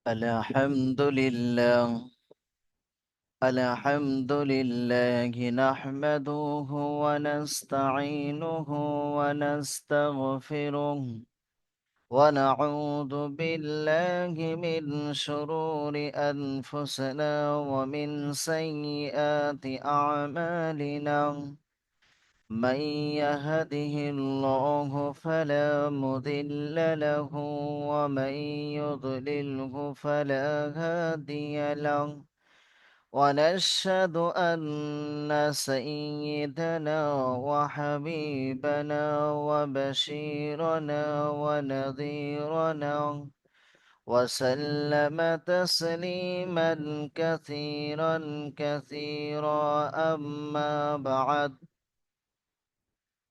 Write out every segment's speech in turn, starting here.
الحمد لله. الحمد لله نحمده ونستعينه ونستغفره ونعوذ بالله من شرور أنفسنا ومن سيئات أعمالنا. من يهده الله فلا مضل له ومن يضلله فلا هادي له. ونشهد أن سيدنا وحبيبنا وبشيرنا ونذيرنا وسلم تسليما كثيرا كثيرا. أما بعد،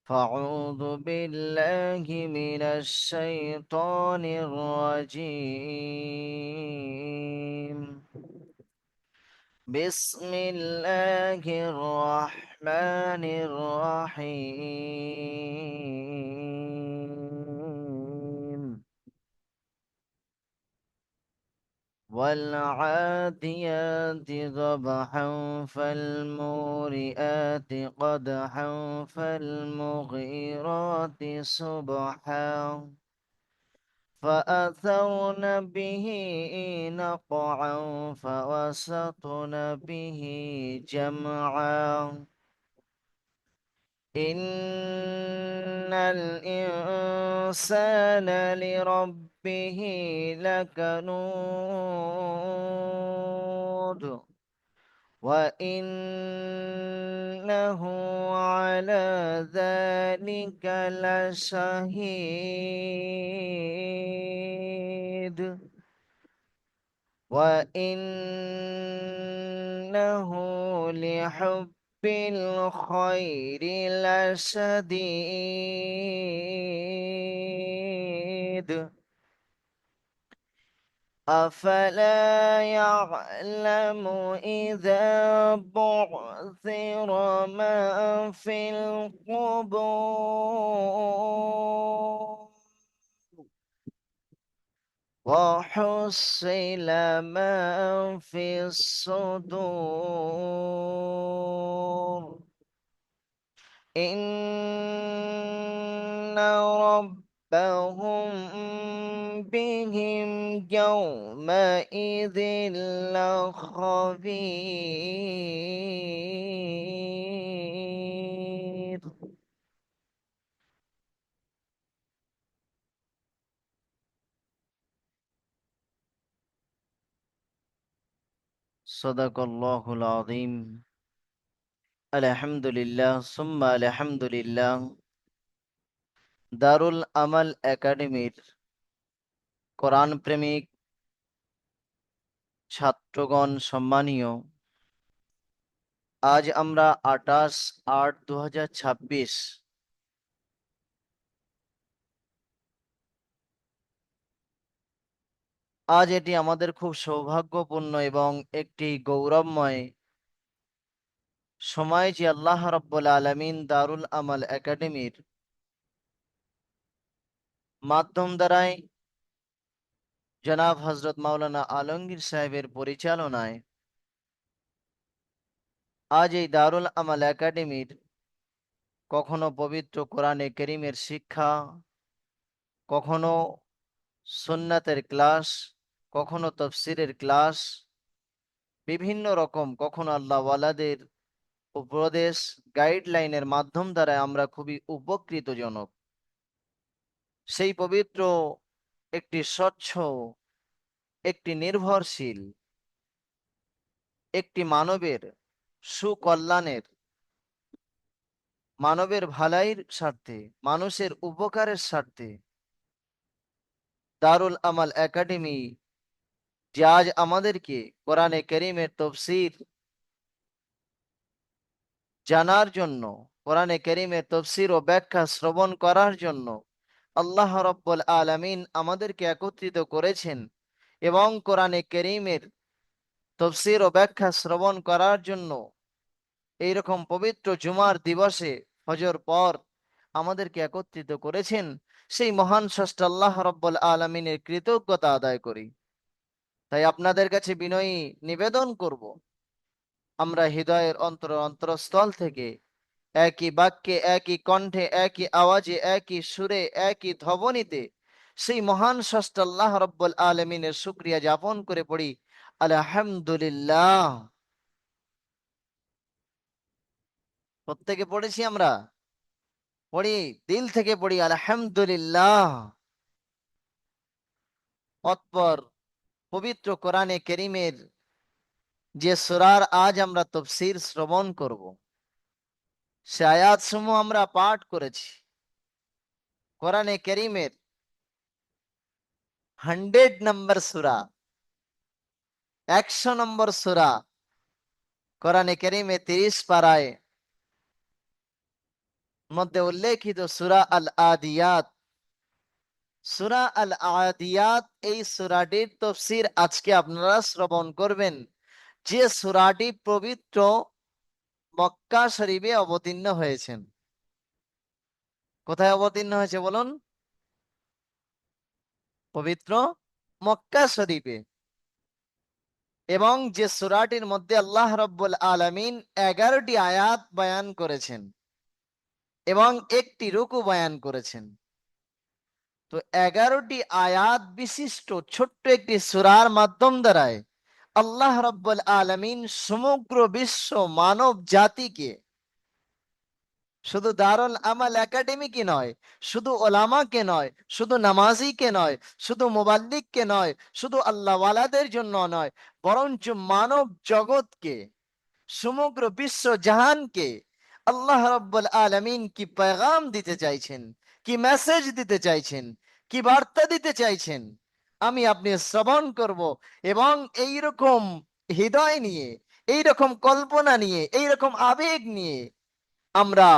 فأعوذ بالله من الشيطان الرجيم. بسم الله الرحمن الرحيم. والعاديات ضبحا فالمورئات قدحا فالمغيرات صبحا فأثرن به نقعا فوسطن به جمعا. إن الإنسان لربه لكنود وإنه على ذلك لشهيد وإنه لحب الخير لشديد. أفلا يعلم إذا بعثر ما في القبور وحصل ما في الصدور. إن ربهم بهم يومئذ لخبير. صدق الله العظيم. আলহামদুলিল্লাহ সুম্মা আলহামদুলিল্লাহ। দারুল আমাল একাডেমির কোরআন প্রেমিক ছাত্রগণ সম্মানীয়, আজ আমরা 28/8/2026, আজ এটি আমাদের খুব সৌভাগ্যপূর্ণ এবং একটি গৌরবময় সময় যে আল্লাহ রাব্বুল আলামিন দারুল আমাল একাডেমির মাধ্যম দ্বারাই জনাব হজরত মাওলানা আলমগীর সাহেবের পরিচালনায় আজ এই দারুল আমাল একাডেমির কখনো পবিত্র কোরআনে কারীমের শিক্ষা, কখনো সুন্নাতের ক্লাস, কখনো তাফসীরের ক্লাস, বিভিন্ন রকম, কখনো আল্লাহ ওয়ালাদের উপদেশ গাইডলাইনের মাধ্যম দ্বারা আমরা খুবই উপকৃতজনক। সেই পবিত্র একটি স্বচ্ছ, একটি নির্ভরশীল, একটি মানবের সুকল্যাণের, মানবের ভালাইয়ের স্বার্থে, মানুষের উপকারের স্বার্থে দারুল আমাল একাডেমি যে আজ আমাদেরকে কোরআনে কারীমের তাফসীর জানার জন্য, কোরআনে কারীমের তাফসীর ও ব্যাখ্যা শ্রবণ করার জন্য আল্লাহ রাব্বুল আলামিন আমাদেরকে একত্রিত করেছেন এবং কোরআনে কারীমের তাফসীর ও ব্যাখ্যা শ্রবণ করার জন্য এইরকম পবিত্র জুমার দিবসে ফজর পর আমাদেরকে একত্রিত করেছেন, সেই মহান স্রষ্টা আল্লাহ রাব্বুল আলামিনের কৃতজ্ঞতা আদায় করি। তাই আপনাদের কাছে বিনয়ী নিবেদন করব, আমরা হৃদয়ের অন্তরস্থল থেকে একই বাক্যে, একই কণ্ঠে, একই আওয়াজে, একই সুরে, একই ধ্বনিতে সেই মহান স্রষ্টা আল্লাহ রব্বুল আলমিনের শুকরিয়া জ্ঞাপন করে পড়ি আলহামদুলিল্লাহ। প্রত্যেকে পড়েছি আমরা, পড়ি, দিল থেকে পড়ি আলহামদুলিল্লাহ। অতঃপর পবিত্র কোরআনে কেরিমের যে সূরার আজ আমরা তাফসীর শ্রবণ করব, সে আয়াত সমূহ আমরা পাঠ করেছি। কোরআনে কেরিমের 100 নম্বর সূরা, 100 নম্বর সূরা, কোরআনে কেরিমে 30 পারায় মধ্যে উল্লেখিত সূরা আল আদিয়াত। সূরা আল আদিয়াত, এই সূরাটির তাফসীর আজকে আপনারা শ্রবণ করবেন, যে সূরাটি পবিত্র মক্কা শরীফে অবতীর্ণ হয়েছেন। কোথায় অবতীর্ণ হয়েছে বলুন? পবিত্র মক্কা শরীফে। এবং যে সূরাটির মধ্যে আল্লাহ রাব্বুল আলামিন 11টি আয়াত বয়ান করেছেন এবং একটি রুকু বয়ান করেছেন। তো 11টি আয়াত বিশিষ্ট ছোট্ট একটি সূরার মাধ্যম দ্বারায় আল্লাহ রাব্বুল আলামিন সমগ্র বিশ্ব মানব জাতিকে, শুধু দারুল আমাল একাডেমিকে নয়, শুধু ওলামাকে নয়, শুধু নামাজিকে নয়, শুধু মুবাল্লিগকে নয়, শুধু আল্লাহওয়ালাদের জন্য নয়, বরঞ্চ মানব জগৎকে, সমগ্র বিশ্ব জাহানকে আল্লাহ রাব্বুল আলামিন কি পেগাম দিতে চাইছেন, কি মেসেজ দিতে চাইছেন, কি বার্তা দিতে চাইছেন, আমি আপনি শ্রবণ করব। এবং এই রকম হৃদয় নিয়ে, এই রকম কল্পনা নিয়ে, এই রকম আবেগ নিয়ে আমরা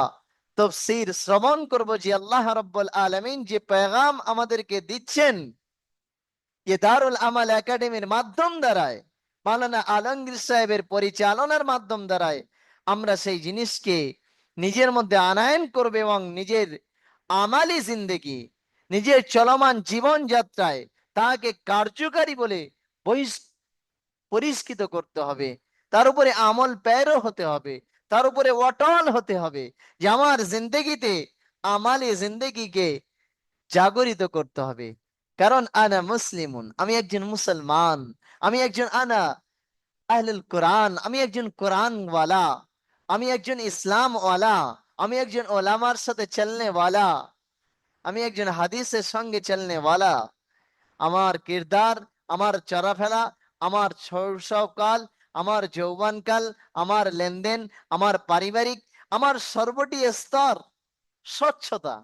তাফসীর শ্রবণ করব যে আল্লাহ রাব্বুল আলামিন যে পেগাম আমাদেরকে দিচ্ছেন এ দারুল আমাল একাডেমির মাধ্যম দ্বারায়, মাওলানা আলমগীর সাহেবের পরিচালনার মাধ্যম দ্বারায় আমরা সেই জিনিসকে নিজের মধ্যে আনায়ন করবে এবং নিজের আমালি জিন্দেগি, নিজের চলমান জীবন যাত্রায় তাকে কার্যকারী বলে পরিষ্কৃত করতে হবে। তার উপরে আমল পেরো হতে হবে, তার উপরে অটল হতে হবে, যে আমার জিন্দেগিতে আমালি জিন্দেগিকে জাগরিত করতে হবে। কারণ আনা মুসলিমুন, আমি একজন মুসলমান, আমি একজন আনা আহলুল কোরআন, আমি একজন কোরআন ওয়ালা, আমি একজন ইসলাম ওয়ালা, আমি একজন ওলামার সাথে চলনে ওয়ালা, আমি একজন হাদিসের সঙ্গে চলনে ওয়ালা। আমার কিরদার, আমার চলাফেরা, আমার শৈশবকাল, আমার যৌবনকাল, আমার লেনদেন, আমার পারিবারিক, আমার সর্বটি স্তর স্বচ্ছতা,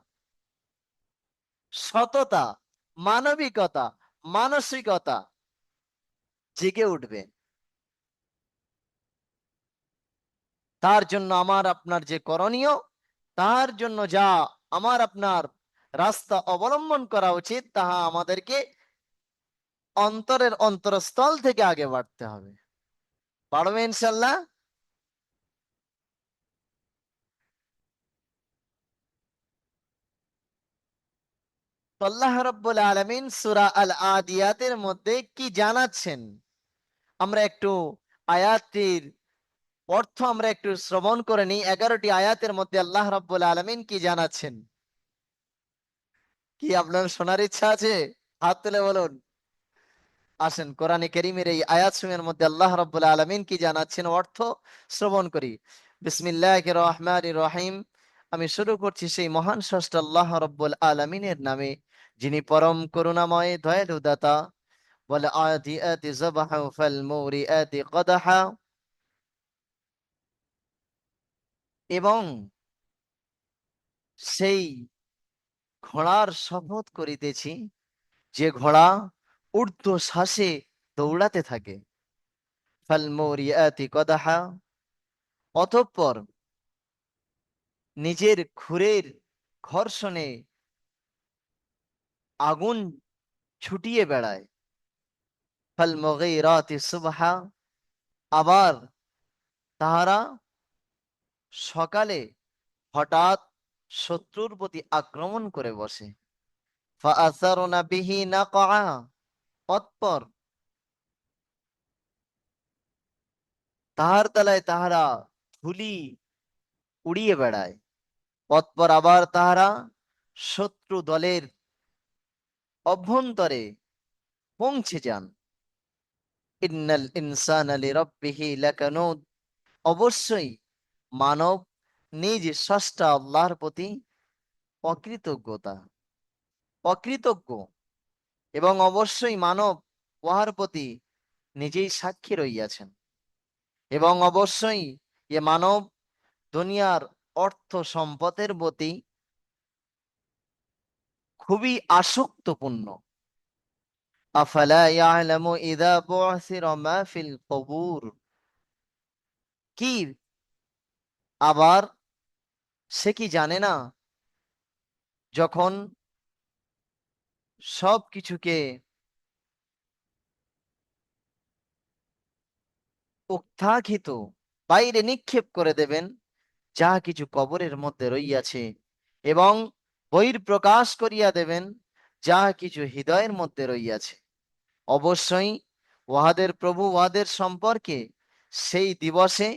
সততা, মানবিকতা, মানসিকতা জেগে উঠবে। তার জন্য আমার আপনার যে করণীয়, তার জন্য যা আমার আপনার রাস্তা অবলম্বন করা উচিত, তাহা আমাদেরকে অন্তরের অন্তরস্থল থেকে আগে বাড়তে হবে। পারবে ইনশাল্লাহ? তো আল্লাহ রাব্বুল আলামিন সূরা আল আদিয়াতের মধ্যে কি জানাচ্ছেন, আমরা একটু আয়াতটির অর্থ আমরা একটু শ্রবণ করে নিই। 11টি আয়াতের মধ্যে আল্লাহ রাব্বুল আলামিন কি জানাচ্ছেন, কি আপনার শোনার ইচ্ছা আছে? হাত তুলে বলুন। আসেন কোরআনে কারীমের এই আয়াত সমূহের মধ্যে আল্লাহ রাব্বুল আলামিন কি জানাচ্ছেন অর্থ শ্রবণ করি। বিসমিল্লাহির রহমানির রহিম। আমি শুরু করছি সেই মহান স্রষ্টা আল্লাহ রাব্বুল আলামিনের নামে, যিনি পরম করুণাময় দয়ালু দাতা। ওয়াল আদিয়াতি যাবহা ফাল মুরিয়াতি কদহা, এবং সেই ঘোড়ার শপথ করিতেছি যে ঘোড়া ঊর্ধ্ব শ্বাসে দৌড়াতে থাকে। ফাল মুরিয়াতি কদহা, অতঃপর নিজের খুরের ঘর্ষণে আগুন ছুটিয়ে বেড়ায়। ফাল মুগীরাতি সুবহা, আবার তাহারা সকালে হঠাৎ শত্রুর প্রতি আক্রমণ করে বসে। ফাআসারনা বিহি নাকআ, অতঃপর তাহার তলায় তাহারা ধুলি উড়িয়ে বেড়ায়, অতঃপর আবার তাহারা শত্রু দলের অভ্যন্তরে পৌঁছে যান। ইন্নাল ইনসানা লিরাব্বিহি লাকানুদ, অবশ্যই মানব নিজ স্রষ্টা আল্লাহর প্রতি অকৃতজ্ঞতা অকৃতজ্ঞ, এবং অবশ্যই মানব উহার প্রতি নিজেই সাক্ষী রইয়াছেন, এবং অবশ্যই এ মানব দুনিয়ার অর্থ সম্পদের প্রতি খুবই আসক্তপূর্ণ। আফালা ইয়ালামু ইযা বু'সিরা মা ফিল কুবুর, কি আবার সে কি জানে না, যখন সব কিছুকে উত্থাখিত বাইরে নিক্ষেপ করে দেবেন, যাহা কিছু কবরের মধ্যে রইয়াছে, এবং বহির্প্রকাশ করিয়া দেবেন যাহা কিছু হৃদয়ের মধ্যে রইয়াছে। অবশ্যই উহাদের প্রভু উহাদের সম্পর্কে সেই দিবসে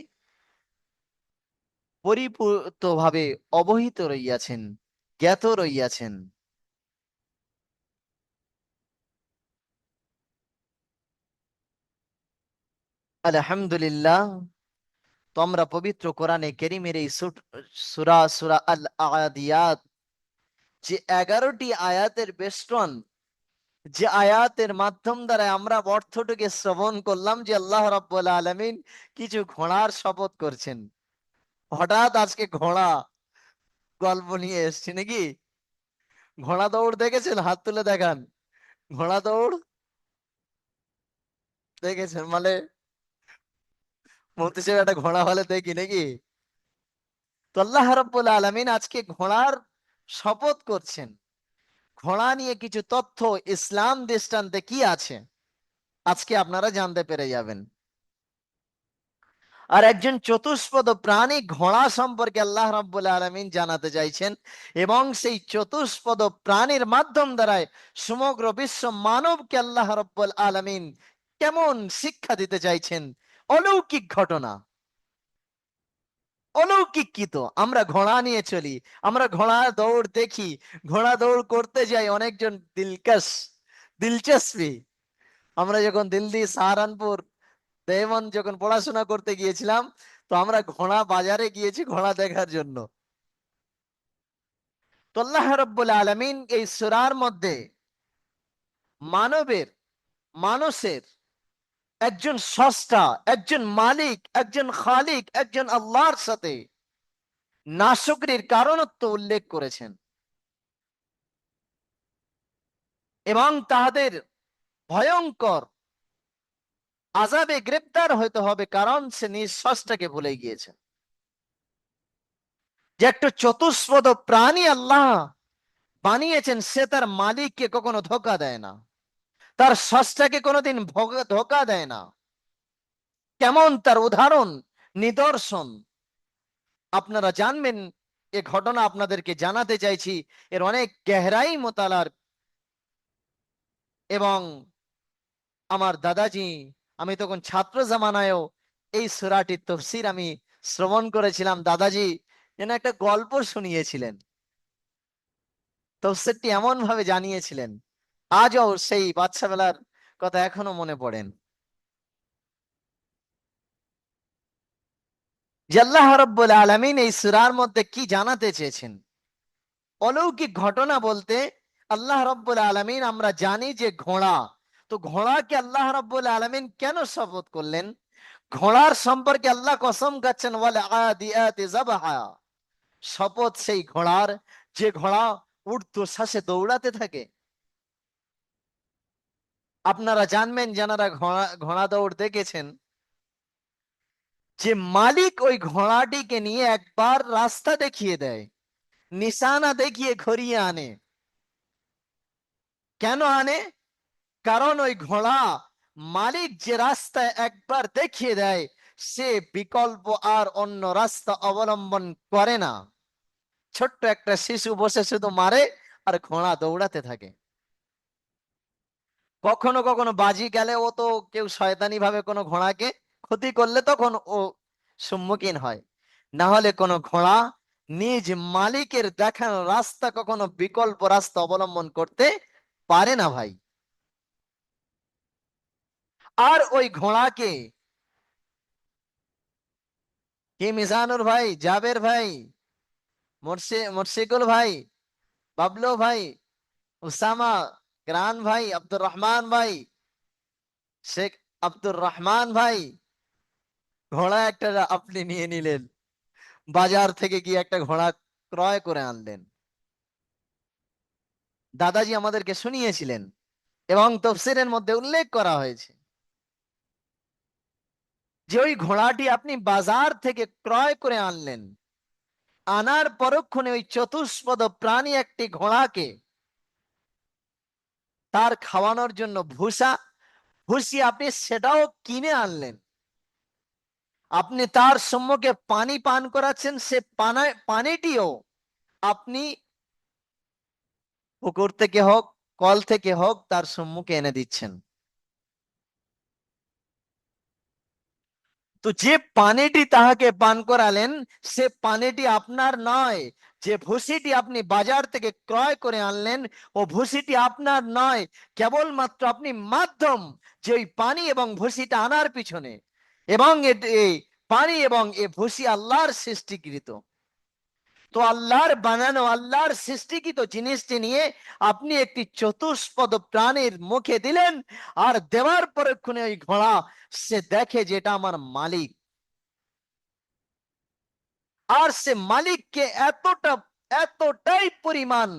পরিপূর্তভাবে অবহিত রইয়াছেন, জ্ঞাত রইয়াছেন। আলহামদুলিল্লাহ, তোমরা পবিত্র কোরআনে কেরিমের এই সূরা সূরা আল আদিয়াত, যে 11টি আয়াতের বেষ্টন, যে আয়াতের মাধ্যম দ্বারা আমরা অর্থটুকে শ্রবণ করলাম যে আল্লাহ রাব্বুল আলামিন কিছু ঘোড়ার শপথ করছেন। হঠাৎ আজকে ঘোড়া গল্প নিয়ে এসছি নাকি? ঘোড়া দৌড় দেখেছেন? হাত তুলে দেখান। ঘোড়া দৌড় দেখেছেন? মানে মন্ত্রী সাহেব একটা ঘোড়া হলে দেখি নাকি? তো আল্লাহ রাব্বুল আলামিন আজকে ঘোড়ার শপথ করছেন। ঘোড়া নিয়ে কিছু তথ্য ইসলাম দৃষ্টান্তে কি আছে আজকে আপনারা জানতে পেরে যাবেন। আর একজন চতুষ্পদ প্রাণী ঘোড়া সম্পর্কে আল্লাহ রাব্বুল আলামিন জানাতে চাইছেন, এবং সেই চতুষ্পদ প্রাণীর মাধ্যম দ্বারাই সমগ্র বিশ্ব মানবকে আল্লাহ রাব্বুল আলামিন কেমন শিক্ষা দিতে চাইছেন। অলৌকিক ঘটনা, অলৌকিক কি! তো আমরা ঘোড়া নিয়ে চলি, আমরা ঘোড়া দৌড় দেখি, ঘোড়া দৌড় করতে যাই অনেকজন দিলচস্পি। আমরা যখন দিল্লি, সাহারানপুর, দেওবন্দ যখন পড়াশোনা করতে গিয়েছিলাম, তো আমরা ঘোড়া বাজারে গিয়েছি ঘোড়া দেখার জন্য। তো আল্লাহ রাব্বুল আলামিন এই সূরার মধ্যে মানবের, মানুষের একজন স্রষ্টা, একজন মালিক, একজন খালিক, একজন আল্লাহর সাথে নাশুকরির কারণত্ব উল্লেখ করেছেন, এবং তাহাদের ভয়ঙ্কর আযাবে গ্রেপ্তার হতে হবে, কারণ সে নিজ স্রষ্টাকে ভুলে গিয়েছে। যে একটা চতুষ্পদ প্রাণী আল্লাহ বানিয়েছেন, সে তার মালিককে কখনো ধোকা দেয় না, তার স্রষ্টাকে কোনোদিন ধোকা দেয় না। কেমন তার উদাহরণ, নিদর্শন আপনারা জানবেন। এ ঘটনা আপনাদেরকে জানাতে চাইছি, এর অনেক গহরাই মোতালার। এবং আমার দাদাজি, আমি তখন ছাত্র জামানায়ও এই সূরাটির তাফসীর আমি শ্রবণ করেছিলাম। দাদাজি যেন একটা গল্প শুনিয়েছিলেন, তাফসীরটি এমন ভাবে জানিয়েছিলেন, আজও সেই বাচ্চা বেলার কথা এখনো মনে পড়েন। যে আল্লাহ রাব্বুল আলামিন এই সূরার মধ্যে কি জানাতে চেয়েছেন, অলৌকিক ঘটনা বলতে আল্লাহ রাব্বুল আলামিন, আমরা জানি যে ঘোড়া, তো ঘোড়াকে আল্লাহ রাব্বুল আলামিন কেন শপথ করলেন? ঘোড়ার সম্পর্কে আল্লাহ কসম খাচ্ছেন, ওয়াল আদিয়াতি যাবহা, শপথ সেই ঘোড়ার যে ঘোড়া ঊর্ধ্বশ্বাসে দৌড়াতে থাকে। আপনারা জানবেন, যারা ঘোড়া ঘোড়া দৌড় দেখেছেন, যে মালিক ওই ঘোড়াটিকে নিয়ে একবার রাস্তা দেখিয়ে দেয়, নিশানা দেখিয়ে ঘুরিয়ে আনে। কেন আনে? কারণ ওই ঘোড়া মালিক যে রাস্তায় একবার দেখিয়ে দেয়, সে বিকল্প আর অন্য রাস্তা অবলম্বন করে না। ছোট্ট একটা শিশু বসে শুধু মারে আর ঘোড়া দৌড়াতে থাকে। কখনো কখনো বাজি গেলে ও তো কেউ শয়তানি ভাবে কোনো ঘোড়াকে ক্ষতি করলে তখন ও সম্মুখীন হয়। না হলে কোনো ঘোড়া নিজ মালিকের দেখানো রাস্তা কখনো বিকল্প রাস্তা অবলম্বন করতে পারে না ভাই। আর ওই ঘোড়াকে, কি মিজানুর ভাই, জাবের ভাই, মোরশেকুল ভাই, বাবলু ভাই, উসামা, গ্রান ভাই, আব্দুর রহমান ভাই, শেখ আব্দুর রহমান ভাই, ঘোড়া একটা আপনি নিয়ে নিলেন, বাজার থেকে গিয়ে একটা ঘোড়া ক্রয় করে আনলেন। দাদাজি আমাদেরকে শুনিয়েছিলেন এবং তফসিরের মধ্যে উল্লেখ করা হয়েছে যে ওই ঘোড়াটি আপনি বাজার থেকে ক্রয় করে আনলেন, আনার পরক্ষণে ওই চতুষ্পদ প্রাণী একটি ঘোড়াকে তার খাওয়ানোর জন্য ভুসা ভুসি আপনি সেটাও কিনে আনলেন, আপনি তার সম্মুখে পানি পান করাচ্ছেন, সে পানিটিও আপনি পুকুর থেকে হোক, কল থেকে হোক, তার সম্মুখে এনে দিচ্ছেন। তো যে পানিটি তাহাকে পান করালেন, সে পানিটি আপনার নয়। যে ভুসিটি আপনি বাজার থেকে ক্রয় করে আনলেন, ও ভুসিটি আপনার নয়। কেবলমাত্র আপনি মাধ্যম, যে ওই পানি এবং ভুসিটা আনার পিছনে। এবং এই পানি এবং এ ভুসি আল্লাহর সৃষ্টিকৃত। তো আল্লাহর বানানো, আল্লাহর সৃষ্টিকৃত জিনিসটি নিয়ে আপনি একটি চতুষ্পদ প্রাণীর মুখে দিলেন, আর দেওয়ার পরক্ষণে ওই ঘোড়া সে দেখে যে এটা আমার মালিক। আর সে মালিককে এতটাই পরিমাণ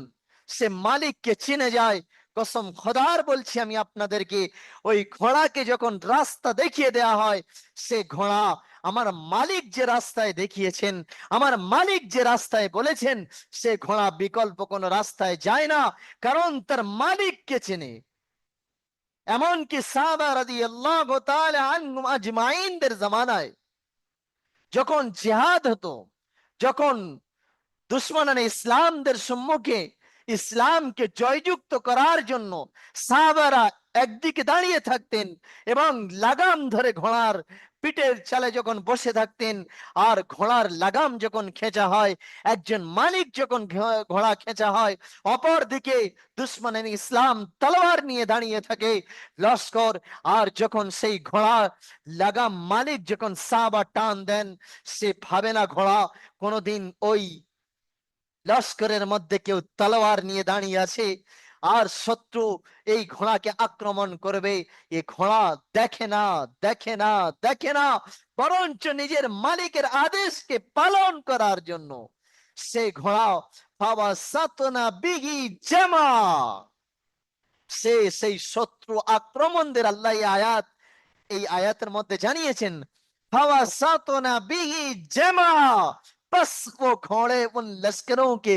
সে মালিককে চিনে যায়। কসম খোদার বলছি আমি আপনাদেরকে, ওই ঘোড়াকে যখন রাস্তা দেখিয়ে দেয়া হয়, সে ঘোড়া আমার মালিক যে রাস্তায় দেখিয়েছেন, আমার মালিক যে রাস্তায় বলেছেন, সে ঘোড়া বিকল্প কোনো রাস্তায় যায় না, কারণ তার মালিককে চেনে। এমনকি সাহাবা রাদিয়াল্লাহু তাআলা আনহুম আজমাইনদের জামানায় যখন জিহাদ হতো, যখন দুশ্মনানে ইসলামদের সম্মুখে ইসলামকে জয়যুক্ত করার জন্য সাহাবারা একদিকে দাঁড়িয়ে থাকতেন এবং লাগাম ধরে ঘোড়ার পিঠের চালে যখন বসে থাকতেন, আর ঘোড়ার লাগাম যখন খেঁচা হয়, একজন মালিক যখন ঘোড়া খেঁচা হয়, অপর দিকে দুশ্মনানে ইসলাম তলোয়ার নিয়ে দাঁড়িয়ে থাকে লস্কর। আর যখন সেই ঘোড়া লাগাম মালিক যখন সাহাবা টান দেন, সে ভাবে না ঘোড়া কোনোদিন ওই লস্করের মধ্যে কেউ তলোয়ার নিয়ে দাঁড়িয়ে আছে আর শত্রু এই ঘোড়াকে আক্রমণ করবে। এই ঘোড়া দেখে না, দেখে না, দেখে না, বরঞ্চ নিজের মালিকের আদেশকে পালন করার জন্য সে ঘোড়া বাবা সাতনা বিগি জামা, সে সেই শত্রু আক্রমণদের আল্লাহ এই আয়াতের মধ্যে জানিয়েছেন, हवा सातोना बीही जमा, बस वो घोड़े उन लश्करों के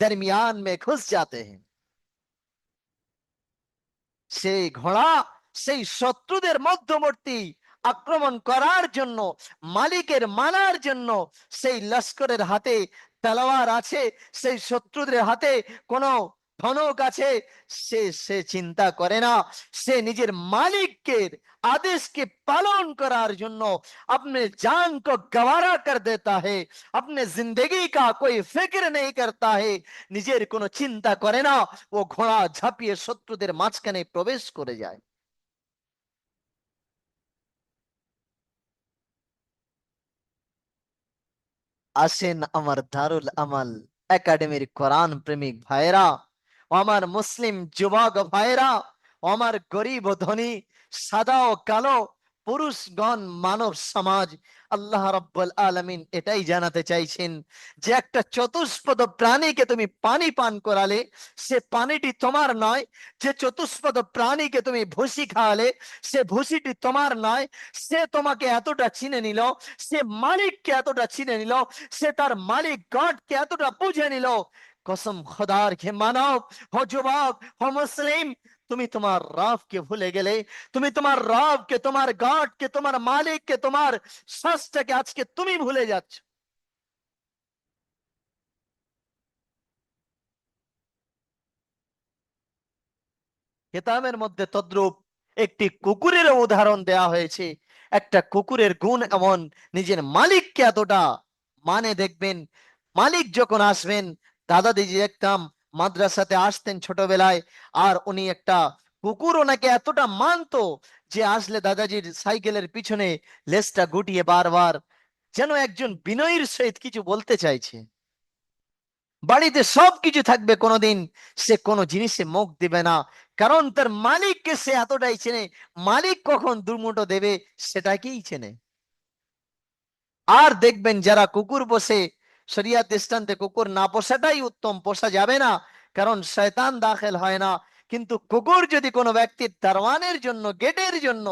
दरमियान में घुस जाते हैं। সেই ঘোড়া সেই শত্রুদের মধ্যবর্তী আক্রমণ করার জন্য, মালিকের মানার জন্য, সেই লস্করের হাতে তলোয়ার আছে, সেই শত্রুদের হাতে কোনো ধনুক আছে, সে সে চিন্তা করে না। সে নিজের মালিকের आदेश के पालन करार जन्नो अपने जान को गवारा कर देता है, अपने जिंदगी का कोई फिक्र नहीं करता है, নিজের কোনো চিন্তা করে না। ও ঘোড়া ঝাঁপিয়ে শত্রুদের মাঝখানে প্রবেশ করে যায়। আসেন আমার দারুল আমাল একাডেমির কোরআন প্রেমিক ভাইরা, ও আমার মুসলিম যুবক ভাইরা, ও আমার গরিব ও ধনী, সাদা ও কালো, পুরুষগণ, মানব সমাজ, আল্লাহ রাব্বুল আলামিন এটাই জানাতে চাইছেন যে একটা চতুষ্পদ প্রাণীকে তুমি পানি পান করালে, সে পানিটি তোমার নয়। যে চতুষ্পদ প্রাণীকে তুমি ভুসি খাওয়ালে, সে ভুসিটি তোমার নয়। সে তোমাকে এতটা চিনে নিল, সে মালিককে এতটা চিনে নিল, সে তার মালিক গডকে এতটা বুঝে নিল। কসম খোদার কে মানব, হো যুবক, হো মুসলিম, তুমি তোমার রবকে ভুলে গেলে, তুমি তোমার রবকে, তোমার গডকে, তোমার মালিককে, তোমার স্রষ্টাকে আজকে তুমি ভুলে যাচ্ছ। কিতাবের মধ্যে তদ্রূপ একটি কুকুরের উদাহরণ দেয়া হয়েছে। একটা কুকুরের গুণ এমন, নিজের মালিককে এতটা মানে, দেখবেন মালিক যখন আসবেন, দাদা দিদি দেখতাম মাদ্রাসাতে আসতেন ছোটবেলায়, আর উনি একটা কুকুর ওনাকে এতটা মানতো যে আসলে দাদাজির সাইকেলের পিছনে লেজটা গুটিয়ে বারবার, যেন একজন বিনয়ীর সহিত কিছু বলতে চাইছে। বাড়িতে সবকিছু থাকবে, কোনোদিন সে কোনো জিনিসে মুখ দিবে না, কারণ তার মালিককে সে এতটাই চেনে। মালিক কখন দুর্মুটো দেবে সেটাকেই চেনে। আর দেখবেন যারা কুকুর বসে, শরিয়াত দৃষ্টান্তে কুকুর না পোষাটাই উত্তম, পোষা যাবে না, কারণ শয়তান দাখিল হয় না। কিন্তু কুকুর যদি কোনো ব্যক্তির দারওয়ানের জন্য, গেটের জন্য,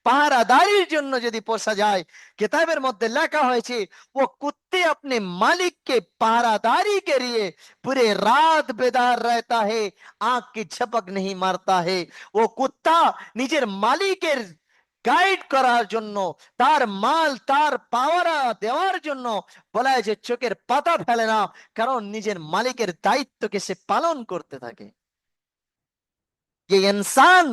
পাহারাদারির জন্য যদি পোষা যায়, কিতাবের মধ্যে লেখা হয়েছে ও কুत्ते अपने मालिक के पहरादारी के लिए पूरे रात बेदार रहता है, आंख की झपक नहीं मारता है। ও কুত্তা নিজের মালিকের গাইড করার জন্য, তার মাল তার পাওয়ারা দেওয়ার জন্য বলা হয় যে চোখের পাতা ফেলে না, কারণ নিজের मालिकेर দায়িত্বকে সে পালন করতে থাকে। ये इंसान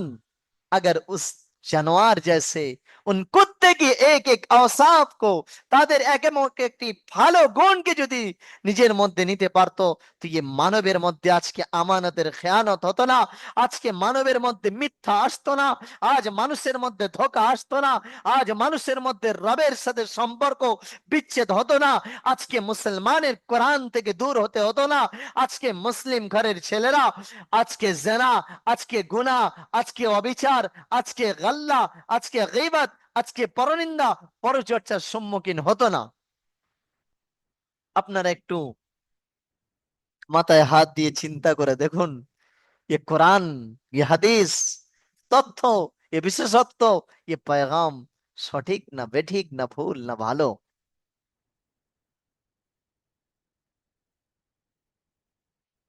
अगर उस জানোয়ার जैसे उन कुत्ते की एक एक अवसाफ को, তাদের একেক একটি ভালো গুণকে যদি নিজের মধ্যে নিতে পারতো, তো ये মানবের মধ্যে আজকে আমানতের খেয়ানত হতো না, আজকে মানবের মধ্যে মিথ্যা আসতো না, আজ মানুষের মধ্যে ধোঁকা আসতো না, আজ মানুষের মধ্যে রবের সাথে সম্পর্ক বিচ্ছেদ হতো না, আজকে মুসলমানের কোরআন থেকে দূর হতে হতো না, আজকে মুসলিম ঘরের ছেলেরা আজকে জেনা, আজকে গুনাহ, আজকে অবিচার, আজকে গল্লা, আজকে গীবত, আজকে পরনিন্দা, পরচর্চার সম্মুখীন হতো না। আপনারা একটু মাথায় হাত দিয়ে চিন্তা করে দেখুন, ये कुरान, ये হাদিস, তথ্য, এ বিশেষত্ব, ये पैगाम সঠিক না বেঠিক, না ভুল না ভালো?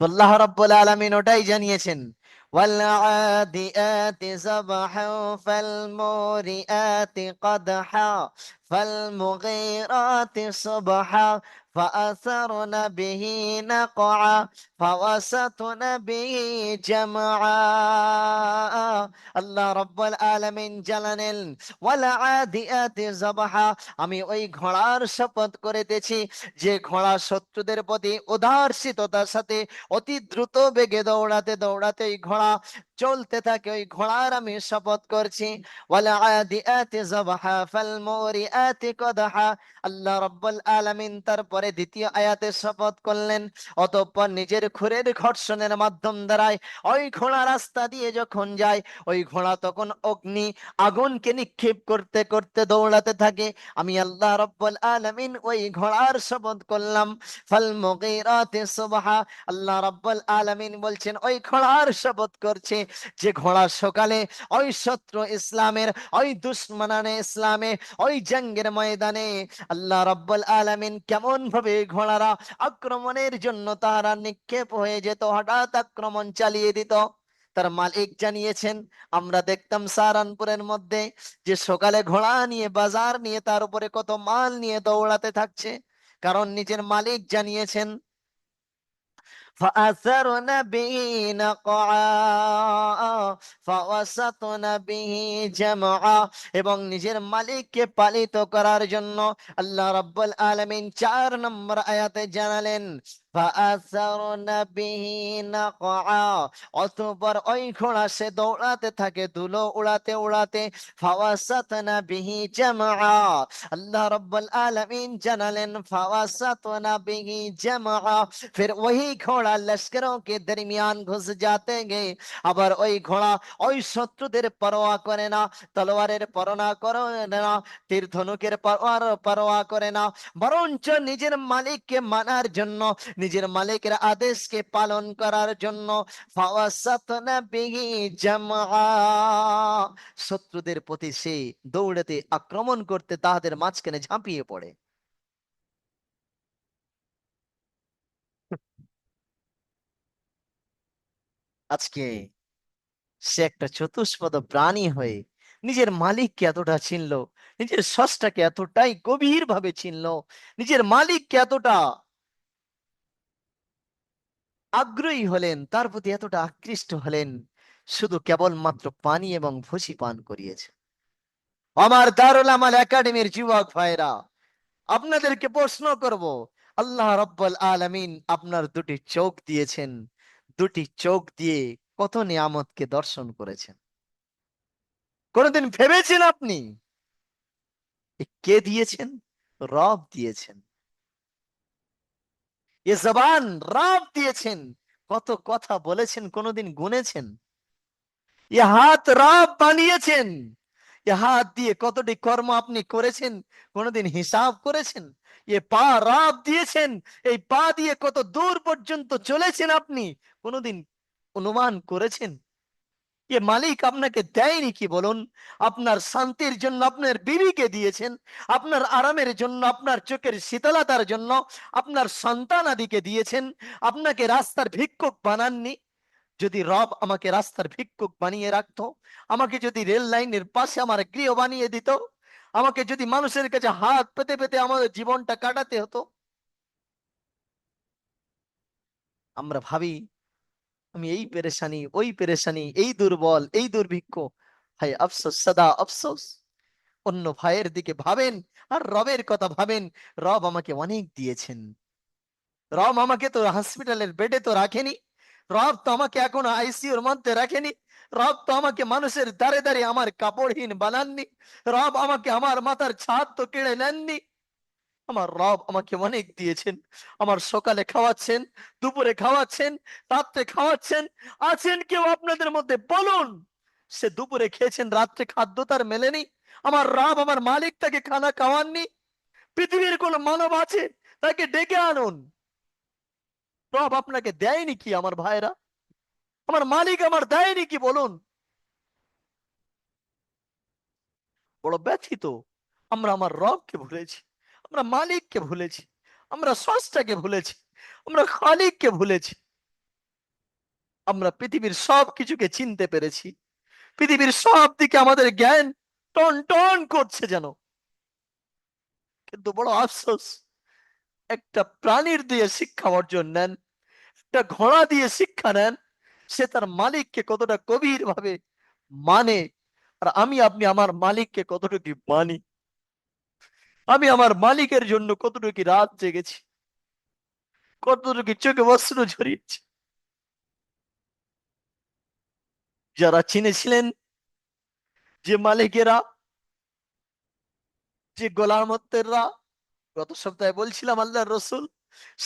তো আল্লাহ রাব্বুল আলামিন ওটাই জানিয়েছেন, والعاديات ضبحا فالموريات قدحا فالمغيرات صبحا فأثرن به نقعا فوسطن به جمعا। আল্লাহ রাব্বুল আলামিন জানালেন, ওয়ালআদিয়াতি যাবহা, আমি ওই ঘোড়ার শপথ করিতেছি যে ঘোড়া শত্রুদের প্রতি উদারশীলতার সাথে অতি দ্রুত বেগে দৌড়াতে দৌড়াতে ওই ঘোড়া চলতে থাকে, ওই ঘোড়ার আমি শপথ করছি। ওয়ালআদিয়াতি যাবহা ফালমুরিয়াতি কদহা। আল্লাহ রাব্বুল আলামিন তারপরে দ্বিতীয় আয়াতে শপথ করলেন, অতঃপর নিজের খুরের ঘর্ষণের মাধ্যম দ্বারাই ওই ঘোড়া রাস্তা দিয়ে যখন যায়, ওই ঘোড়া তখন অগ্নি, আগুনকে নিক্ষেপ করতে করতে দৌড়াতে থাকে। আমি আল্লাহ রাব্বুল আলামিন ওই ঘোড়ার শপথ করলাম। ফাল মুগীরাতি সুবহা, আল্লাহ রাব্বুল আলামিন বলছেন ওই ঘোড়ার শপথ করছে যে ঘোড়া সকালে ওই শত্রু ইসলামের, ওই দুশমনানে ইসলামে, ওই জঙ্গের ময়দানে আল্লাহ রাব্বুল আলামিন কেমন ভাবে ঘোড়ারা আক্রমণের জন্য তারা নিক্ষেপ হয়ে যেত, হঠাৎ আক্রমণ চালিয়ে দিত। তার মালিক জানিয়েছেন, আমরা দেখতাম সাহারানপুরের মধ্যে যে সকালে ঘোড়া নিয়ে বাজার নিয়ে তার উপরে কত মাল নিয়ে দৌড়াতে থাকছে, কারণ নিজের মালিক জানিয়েছেন فأثرن به نقعا فوسطن به جمعا। এবং নিজের মালিককে পালিত করার জন্য আল্লাহ রাব্বুল আলামিন 4 নম্বর আয়াতে জানালেন, فأثرن به نقعا, অতঃপর ওই ঘোড়া সে দৌড়াতে থাকে ধুলো উড়াতে উড়াতে, ফাওয়াসাতনা বিহি জামআ। अल्लाह रब्बुल आलमीन জানালেন ফাওয়াসাতনা বিহি জামআ, फिर वही घोड़ा लश्करों के दरमियान घुस जाते गए। আবার ওই ঘোড়া ওই শত্রুদের পরোয়া করে না, তলোয়ারের পরোয়া করে না, তীর ধনুকের পরোয়া করে না, বরঞ্চ নিজের মালিককে মানার জন্য, নিজের মালিকের আদেশকে পালন করার জন্য ফাওয়াসাতনা বিহি জামআ, শত্রুদের প্রতি সে দৌড়াতে আক্রমণ করতে তাদের মাঝখানে ঝাঁপিয়ে পড়ে। আজকে সে একটা চতুষ্পদ প্রাণী হয়ে নিজের মালিককে এতটা চিনলো, নিজের স্রষ্টাকে এতটাই গভীর ভাবে চিনলো, নিজের মালিককে এতটা আগ্রহী হলেন, তার প্রতি এতটা আকৃষ্ট হলেন শুধু কেবলমাত্র পানি এবং ভুসি পান করিয়েছেন। আমার দারুল আমাল একাডেমির যুবক ভাইরা, আপনাদেরকে প্রশ্ন করব, আল্লাহ রাব্বুল আলামিন আপনার দুটি চোখ দিয়েছেন, দুটি চোখ দিয়ে কত নিয়ামতকে দর্শন করেছেন? কোনদিন ভেবেছেন আপনি এ কে দিয়েছেন? রব দিয়েছেন। এ জবান রব দিয়েছেন। কত কথা বলেছেন, কোনদিন গুনেছেন? এ হাত রব বানিয়েছেন। এ হাত দিয়ে কতটি কর্ম আপনি করেছেন, কোনদিন হিসাব করেছেন? এ পা রব দিয়েছেন। এই পা দিয়ে কত দূর পর্যন্ত চলেছেন আপনি, কোনদিন অনুমান করেছেন? এ মালিক আপনাকে দেয়নি কি বলুন? আপনার শান্তির জন্য আপনার বিবিকে দিয়েছেন, আপনার আরামের জন্য, আপনার চোখের শীতলতার জন্য আপনার সন্তান আদিকে দিয়েছেন। আপনাকে রাস্তার ভিক্ষুক বানাননি। যদি রব আমাকে রাস্তার ভিক্ষুক বানিয়ে রাখতো, আমাকে যদি রেল লাইনের পাশে আমার গৃহ বানিয়ে দিত, আমাকে যদি মানুষের কাছে হাত পেতে পেতে আমাদের জীবনটা কাটাতে হতো, আমরা ভাবি আমি এই পেরেশানি, ওই পেরেশানি, এই দুর্বল, এই দুর্ভিক্ষ। ভাই আফসোস, সদা আফসোস। অন্য ভাইয়ের দিকে ভাবেন আর রবের কথা ভাবেন। রব আমাকে অনেক দিয়েছেন। রব আমাকে তো হসপিটালের বেডে তো রাখেনি। রব তো আমাকে এখনো আইসিইউর মধ্যে রাখেনি। রব তো আমাকে মানুষের দাঁড়ে দাঁড়িয়ে আমার কাপড়হীন বানাননি। রব আমাকে আমার মাথার ছাদ তো কেড়ে নেননি। আমার রব আমাকে অনেক দিয়েছেন। আমার সকালে খাওয়াচ্ছেন, দুপুরে খাওয়াচ্ছেন, রাত্রে খাওয়াচ্ছেন। আছেন কেউ আপনাদের মধ্যে বলুন, সে দুপুরে খেয়েছেন, রাত্রে খাদ্য তার মেলেনি? আমার রব, আমার মালিক তাকে খানা খাওয়াননি? পৃথিবীর কোন মানব আছে? তাকে ডেকে আনুন। রব আপনাকে দেয়নি কি আমার ভাইরা? আমার মালিক আমার দেয়নি কি বলুন? বড় ব্যথিত। আমরা আমার রবকে ভুলেছি, আমরা মালিককে ভুলেছি, আমরা স্রষ্টাকে ভুলেছি, আমরা খালিককে ভুলেছি। আমরা পৃথিবীর সব কিছুকে চিনতে পেরেছি, পৃথিবীর সব দিকে আমাদের জ্ঞান টন টন করছে যেন। কিন্তু বড় আফসোস, একটা প্রাণীর দিয়ে শিক্ষা অর্জন নেন, একটা ঘোড়া দিয়ে শিক্ষা নেন, সে তার মালিককে কতটা গভীর ভাবে মানে। আর আমি আপনি আমার মালিককে কতটুকু মানি? আমি আমার মালিকের জন্য কতটুকু রাত জেগেছি, কতটুকু চোখে অশ্রু ঝরিয়েছি। যারা চিনেছিলেন, যে মালিকেরা, যে গোলামত্বেররা, গত সপ্তাহে বলছিলাম আল্লাহ রসুল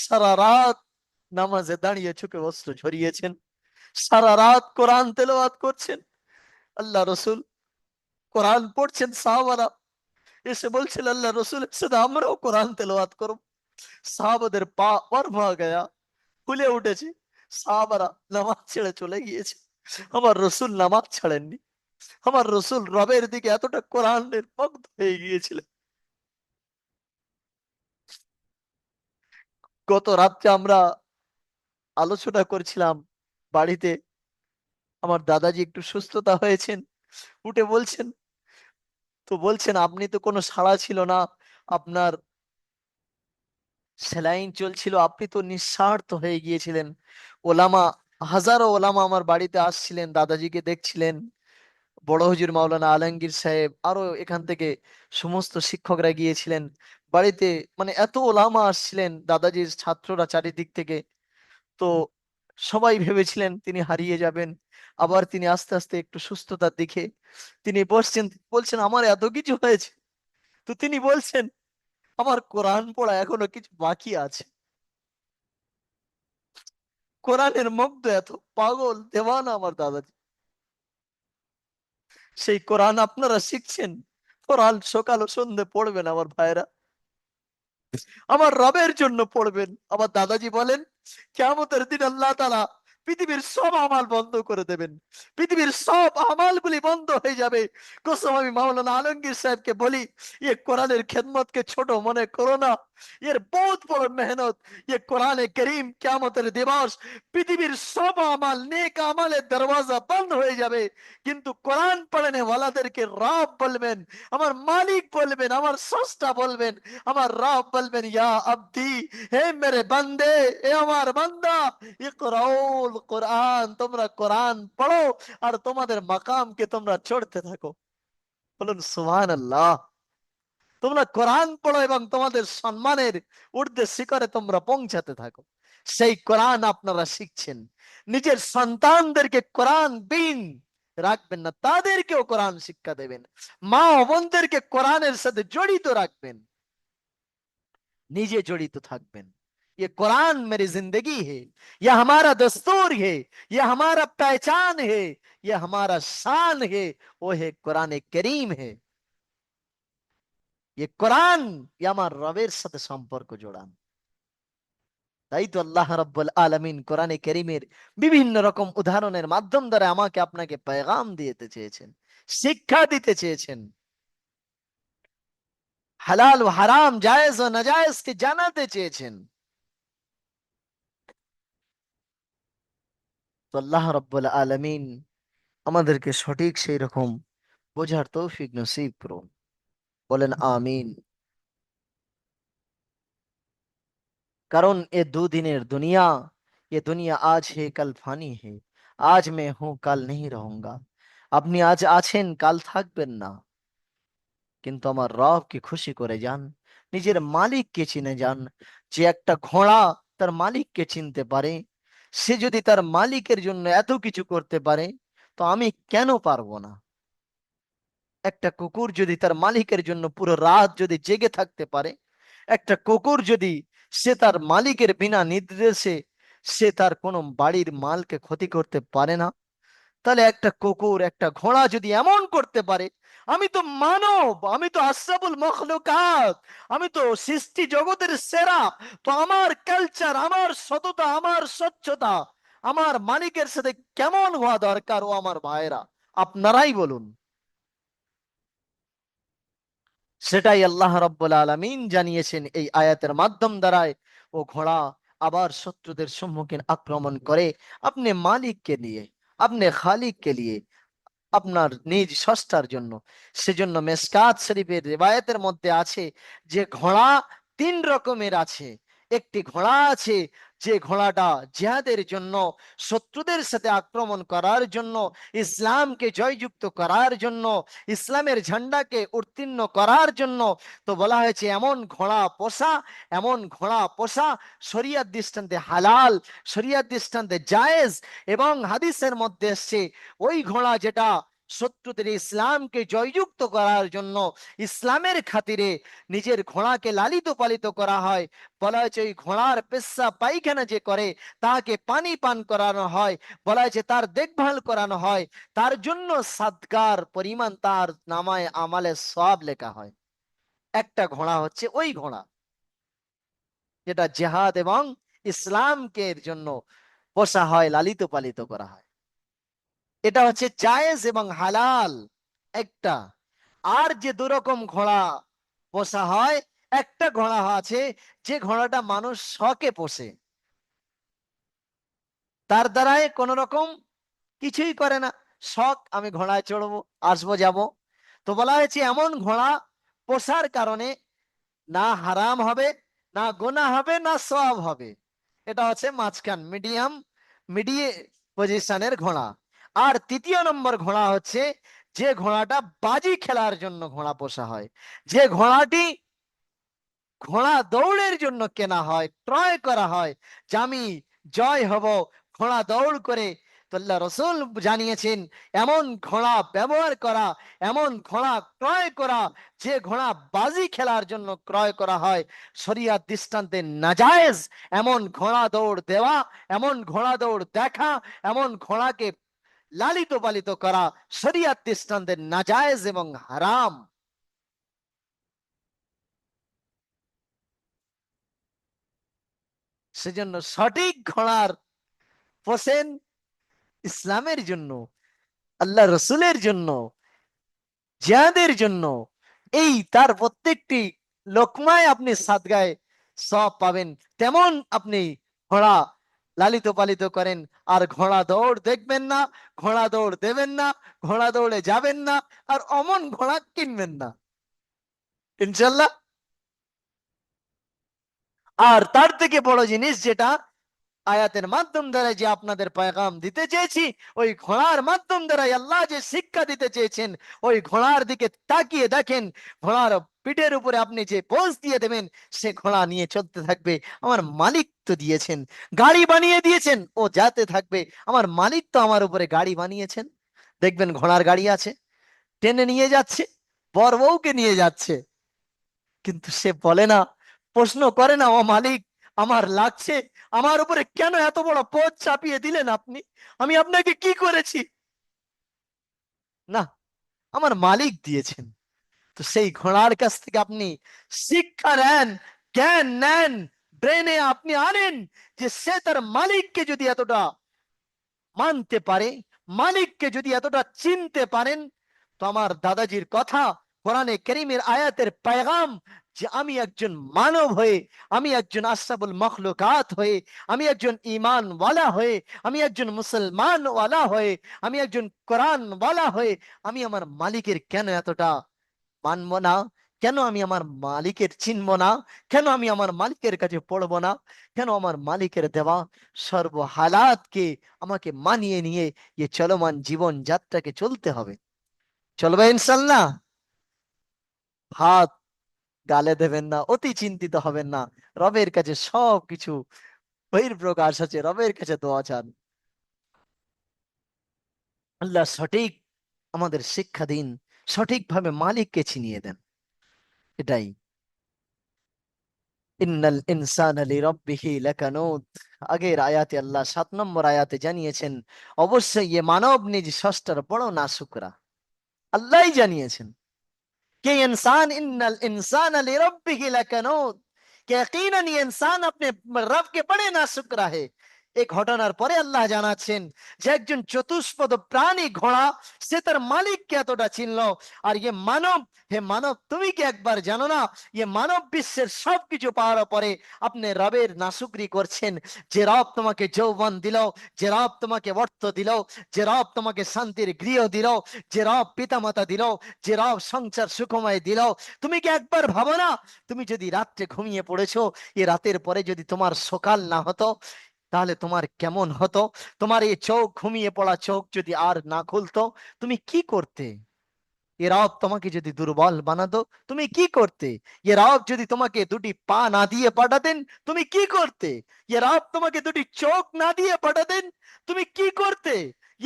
সারা রাত নামাজে দাঁড়িয়ে চোখে অশ্রু ঝরিয়েছেন, সারা রাত কোরআন তেলাওয়াত করছেন। আল্লাহ রসুল কোরআন পড়ছেন, সাহাবারা এসে বলছেন আল্লাহ রসুলের সাথে আমরাও কোরআন তেলাওয়াত করব। সাহাবাদের পা ওর গয়া, ফুলে উঠেছে। সাহাবারা নামাজ ছেড়ে চলে গিয়েছে। আমার রসুল নামাজ ছাড়েননি। আমার রসুল রবের দিকে এতটা কোরআনের মুগ্ধ হয়ে গিয়েছিলেন। গত রাত্রে আমরা আলোচনা করছিলাম বাড়িতে। আমার দাদাজি একটু সুস্থতা হয়েছেন, উঠে বলছেন, তো বলছেন আপনি তো কোনো সাড়া ছিল না, আপনার সেলাইন চলছিল, আপনি তো নিঃস্বার্থ হয়ে গিয়েছিলেন। ওলামা, হাজারো ওলামা আমার বাড়িতে আসছিলেন, দাদাজিকে দেখছিলেন। বড় হুজুর মাওলানা আলমগীর সাহেব, আরো এখান থেকে সমস্ত শিক্ষকরা গিয়েছিলেন বাড়িতে। মানে এত ওলামা আসছিলেন, দাদাজির ছাত্ররা চারিদিক থেকে। তো সবাই ভেবেছিলেন তিনি হারিয়ে যাবেন। আবার তিনি আস্তে আস্তে একটু সুস্থতার দিকে তিনি বসছেন, বলছেন আমার এত কিছু হয়েছে, তো তিনি বলছেন আমার কোরআন পড়া এখনো কিছু বাকি আছে। কোরআনের মধ্যে এত পাগল দেওয়ানা আমার দাদাজি। সেই কোরআন আপনারা শিখছেন, কোরআন সকাল ও সন্ধ্যে পড়বেন আমার ভাইরা, আমার রবের জন্য পড়বেন। আমার দাদাজি বলেন কিয়ামতের দিন আল্লাহ তাআলা পৃথিবীর সব আমাল বন্ধ করে দেবেন, পৃথিবীর সব আমালগুলি বন্ধ হয়ে যাবে। কসম আমি মাওলানা আলমগীর সাহেবকে বলি, ये কোরআনের খেদমতকে ছোট মনে করো না, এর বহুত বড় মেহনত। ये কোরআনে করিম কিয়ামতের দিবস পৃথিবীর সব আমাল, নেক আমালের দরওয়াজা বন্ধ হয়ে যাবে, কিন্তু কোরআন পড়ানে ওয়ালাদেরকে রব বলবেন, আমার মালিক বলবেন, আমার স্রষ্টা বলবেন, আমার রব বলবেন ইয়া আব্দি, হে মেরে বান্দে, এ আমার বান্দা, ইকরাউল কোরআন, তোমরা কোরআন পড়ো আর তোমাদের মাকামকে তোমরা চড়তে থাকো। বলুন সুবহানাল্লাহ। তোমরা কোরআন পড়ো এবং তোমাদের সম্মানের ঊর্ধ্বে শিখরে তোমরা পৌঁছাতে থাকো। সেই কোরআন আপনারা শিখছেন, নিজের সন্তানদেরকে কোরআন বিন রাখবেন না, তাদেরকেও কোরআন শিক্ষা দেবেন, মা ও বোনদেরকে কোরআনের সাথে জড়িত রাখবেন, নিজে জড়িত থাকবেন। ये कुरान मेरी जिंदगी है, यह हमारा दस्तूर है, यह हमारा पहचान है, यह हमारा शान है, वो है कुरान करीम है। ये কোরআন আমার রবের সাথে সম্পর্ক জোড়ান। তাই তো আল্লাহ রাব্বুল আলামিন কোরআনে কারীমের বিভিন্ন রকম উদাহরণের মাধ্যম দ্বারা আমাকে আপনাকে পেগাম দিতে চেয়েছেন, শিক্ষা দিতে চেয়েছেন, হালাল ও হারাম, জায়েজ ও নাজায়েজ কে জানাতে চেয়েছেন। তো আল্লাহ রাব্বুল আলামিন আমাদেরকে সঠিক সেই রকম বোঝার তৌফিক নসিব করুন। বলেন আমিন। কারণ এ দুদিনের দুনিয়া, ये दुनिया आज है कल फानी है, आज मैं हूं कल नहीं रहूंगा। আপনি আজ আছেন, কাল থাকবেন না, কিন্তু আমার রবকে খুশি করে যান, নিজের মালিককে চিনে যান। যে একটা ঘোড়া তার মালিককে চিনতে পারে, সে যদি তার মালিকের জন্য এত কিছু করতে পারে, তো আমি কেন পারবো না? একটা কুকুর যদি তার মালিকের জন্য পুরো রাত যদি জেগে থাকতে পারে, একটা কুকুর যদি সে তার মালিকের বিনা নির্দেশে সে তার কোনো বাড়ির মালকে ক্ষতি করতে পারে না, তাহলে একটা কুকুর একটা ঘোড়া যদি এমন করতে পারে, আমি তো মানব, আমি তো আশরাফুল মখলুকাত, আমি তো সৃষ্টি জগতের সেরা, তো আমার কালচার, আমার সততা, আমার স্বচ্ছতা আমার মালিকের সাথে কেমন হওয়া দরকার? ও আমার ভাইরা, আপনারাই বলুন। সেটাই আল্লাহ রাব্বুল আলামিন জানিয়েছেন এই আয়াতের মাধ্যম দ্বারায়। ও ঘোড়া আবার শত্রুদের সম্মুখীন আক্রমণ করে আপনি মালিককে নিয়ে, আপনি খালিককে নিয়ে, আপনার নিজ স্রষ্টার জন্য। সেজন্য মেশকাত শরীফের রিবায়াতের মধ্যে আছে যে ঘোড়া তিন রকমের আছে। একটি ঘোড়া আছে যে ঘোড়াটা জিহাদের জন্য, শত্রুদের সাথে আক্রমণ করার জন্য, ইসলামকে জয়যুক্ত করার জন্য, ইসলামের ঝান্ডাকে উত্তীর্ণ করার জন্য। তো বলা হয়েছে এমন ঘোড়া পোষা, এমন ঘোড়া পোষা শরিয়াত দৃষ্টান্তে হালাল, শরিয়াত দৃষ্টান্তে জায়েজ। এবং হাদিসের মধ্যে এসছে ওই ঘোড়া যেটা শত্রুদের ইসলামকে জয়যুক্ত করার জন্য, ইসলামের খাতিরে নিজের ঘোড়াকে লালিত পালিত করা হয়। বলা হয়েছে ওই ঘোড়ার পেশা পায়খানা যে করে তাকে পানি পান করানো হয়, বলা হয়েছে তার দেখভাল করানো হয়, তার জন্য সাদকার পরিমাণ তার নামায় আমালে সওয়াব লেখা হয়। একটা ঘোড়া হচ্ছে ওই ঘোড়া যেটা জিহাদ এবং ইসলামকে জন্য পোষা হয়, লালিত পালিত করা হয়। এটা হচ্ছে জায়েজ এবং হালাল একটা। আর যে দুরকম ঘোড়া পোষা হয়, একটা ঘোড়া আছে যে ঘোড়াটা মানুষ শখে পোষে, তার দ্বারাই কোন রকম কিছুই করে না, শখ আমি ঘোড়ায় চড়বো, আসবো যাব। তো বলা হয়েছে এমন ঘোড়া পোষার কারণে না হারাম হবে, না গুনাহ হবে, না সওয়াব হবে। এটা হচ্ছে মাঝখান, মিডিয়াম, মিডিয়ে পজিশনের ঘোড়া। আর তৃতীয় নম্বর ঘোড়া হচ্ছে যে ঘোড়াটা বাজি খেলার জন্য ঘোড়া পোষা হয়, যে ঘোড়াটি ঘোড়া দৌড়ের জন্য কেনা হয়, ক্রয় করা হয়, যে আমি জয় হব ঘোড়া দৌড় করে। তো আল্লাহ রসুল জানিয়েছেন এমন ঘোড়া ব্যবহার করা, এমন ঘোড়া ক্রয় করা, যে ঘোড়া বাজি খেলার জন্য ক্রয় করা হয়, শরিয়াত দৃষ্টান্তে নাজায়েজ। এমন ঘোড়া দৌড় দেওয়া, এমন ঘোড়া দৌড় দেখা, এমন ঘোড়াকে লালিত পালিত করা শরিয়াত দৃষ্টান্তে নাজায়েজ এবং হারাম। সেজন্য সঠিক ঘোড়ার পোষেন ইসলামের জন্য, আল্লাহ রসুলের জন্য, জিহাদের জন্য। এই তার প্রত্যেকটি লোকমায় আপনি সাদগায় সওয়াব পাবেন। তেমন আপনি ঘোড়া লালিত পালিত করেন। আর ঘোড়া দৌড় দেখবেন না, ঘোড়া দৌড় দেবেন না, ঘোড়া দৌড়ে যাবেন না, আর অমন ঘোড়া কিনবেন না, ইনশাল্লাহ। আর তার থেকে বড় জিনিস যেটা আয়াতের মাধ্যম দ্বারা যে আপনাদের পয়গাম দিতে চেয়েছি, ওই ঘোড়ার মাধ্যম দ্বারা আল্লাহ যে শিক্ষা দিতে চেয়েছেন, ওই ঘোড়ার দিকে তাকিয়ে দেখেন। ঘোড়ার পিঠের উপরে আপনি যে বোঝ দিয়ে দেবেন, সে ঘোড়া নিয়ে চলতে থাকবে। আমার মালিক তো দিয়েছেন, গাড়ি বানিয়ে দিয়েছেন, ও যাতে থাকবে। আমার মালিক তো আমার উপরে গাড়ি বানিয়েছেন। দেখবেন ঘোড়ার গাড়ি আছে, টেনে নিয়ে যাচ্ছে, বর বউকে নিয়ে যাচ্ছে। কিন্তু সে বলে না, প্রশ্ন করে না, ও মালিক, আমার লাগছে, আমার উপরে কেন এত বড় বোঝ চাপিয়ে দিলেন আপনি? আমি আপনাকে কি করেছি? না, আমার মালিক দিয়েছেন। তো সেই ঘোড়ার কাছ থেকে আপনি শিক্ষা নেন, জ্ঞান নেন, ব্রেনে আপনি আনেন যে সে তার মালিককে যদি এতটা মানতে পারে, মালিককে যদি এতটা চিনতে পারেন, তো আমার দাদাজির কথা, কোরআনে কারীমের আয়াতের পেগাম, যে আমি একজন মানব হয়ে, আমি একজন আশরাফুল মখলুকাত হয়ে, আমি একজন ঈমান ওয়ালা হয়ে, আমি একজন মুসলমান ওয়ালা হয়ে, আমি একজন কোরআন ওয়ালা হয়ে, আমি আমার মালিকের কেন এতটা মানবো না? কেন আমি আমার মালিকের চিনবো না? কেন আমি আমার মালিকের কাছে পড়বো না? কেন আমার মালিকের দেওয়া সর্ব হালাতকে আমাকে মানিয়ে নিয়ে এ চলমান জীবন যাত্রাকে চলতে হবে? চলবে ইনশাল্লাহ। হাত গালে দেবেন না, অতি চিন্তিত হবেন না। রবের কাছে সবকিছু বহির্প্রকাশ আছে, রবের কাছে দোয়া চান। আল্লাহ সঠিক আমাদের শিক্ষা দিন, সঠিকভাবে মালিককে চিনিয়ে দেন। এটাই। ইন্নাল ইনসানা লিরাব্বিহি লাকানুত। আগের আয়াতে আল্লাহ 7 নম্বর আয়াতে জানিয়েছেন, অবশ্যই এ মানব নিজ স্রষ্টার বড় নাশুকরা। আল্লাহই জানিয়েছেন कि इंसान इन्नल इंसान लिरब्बिहि लकनूत, कि यकीनन ये इंसान अपने रब के बड़े नाशुक्र है। এই ঘটনার পরে আল্লাহ জানাচ্ছেন যে একজন চতুষ্পদ প্রাণী ঘোড়া, সে তার মালিককে এতটা চিনলো। আর ইয়ে মানব, হে মানব, তুমি কি একবার জানো না, ইয়ে মানব বিশ্বের সবকিছু পাওয়ার পরে আপনি রবের নাশুকরি করছেন? যে রব তোমাকে যৌবন দিল, যে রব তোমাকে অর্থ দিল, যে রব তোমাকে শান্তির গৃহ দিল, যে রব পিতামাতা দিল, যে রব সংসার সুখময় দিল, তুমি কি একবার ভাবো না, তুমি যদি রাত্রে ঘুমিয়ে পড়েছো, এ রাতের পরে যদি তোমার সকাল না হতো, তাহলে তোমার কেমন হতো? তোমার এই চোখ, ঘুমিয়ে পড়া চোখ যদি আর না খুলতো, তুমি কি করতে? এ রব তোমাকে যদি দুর্বল বানাতো, তুমি কি করতে? এ রব যদি তোমাকে দুটি পা না দিয়ে পাঠাতেন, তুমি কি করতে? এ রব তোমাকে দুটি চোখ না দিয়ে পাঠাতেন, তুমি কি করতে?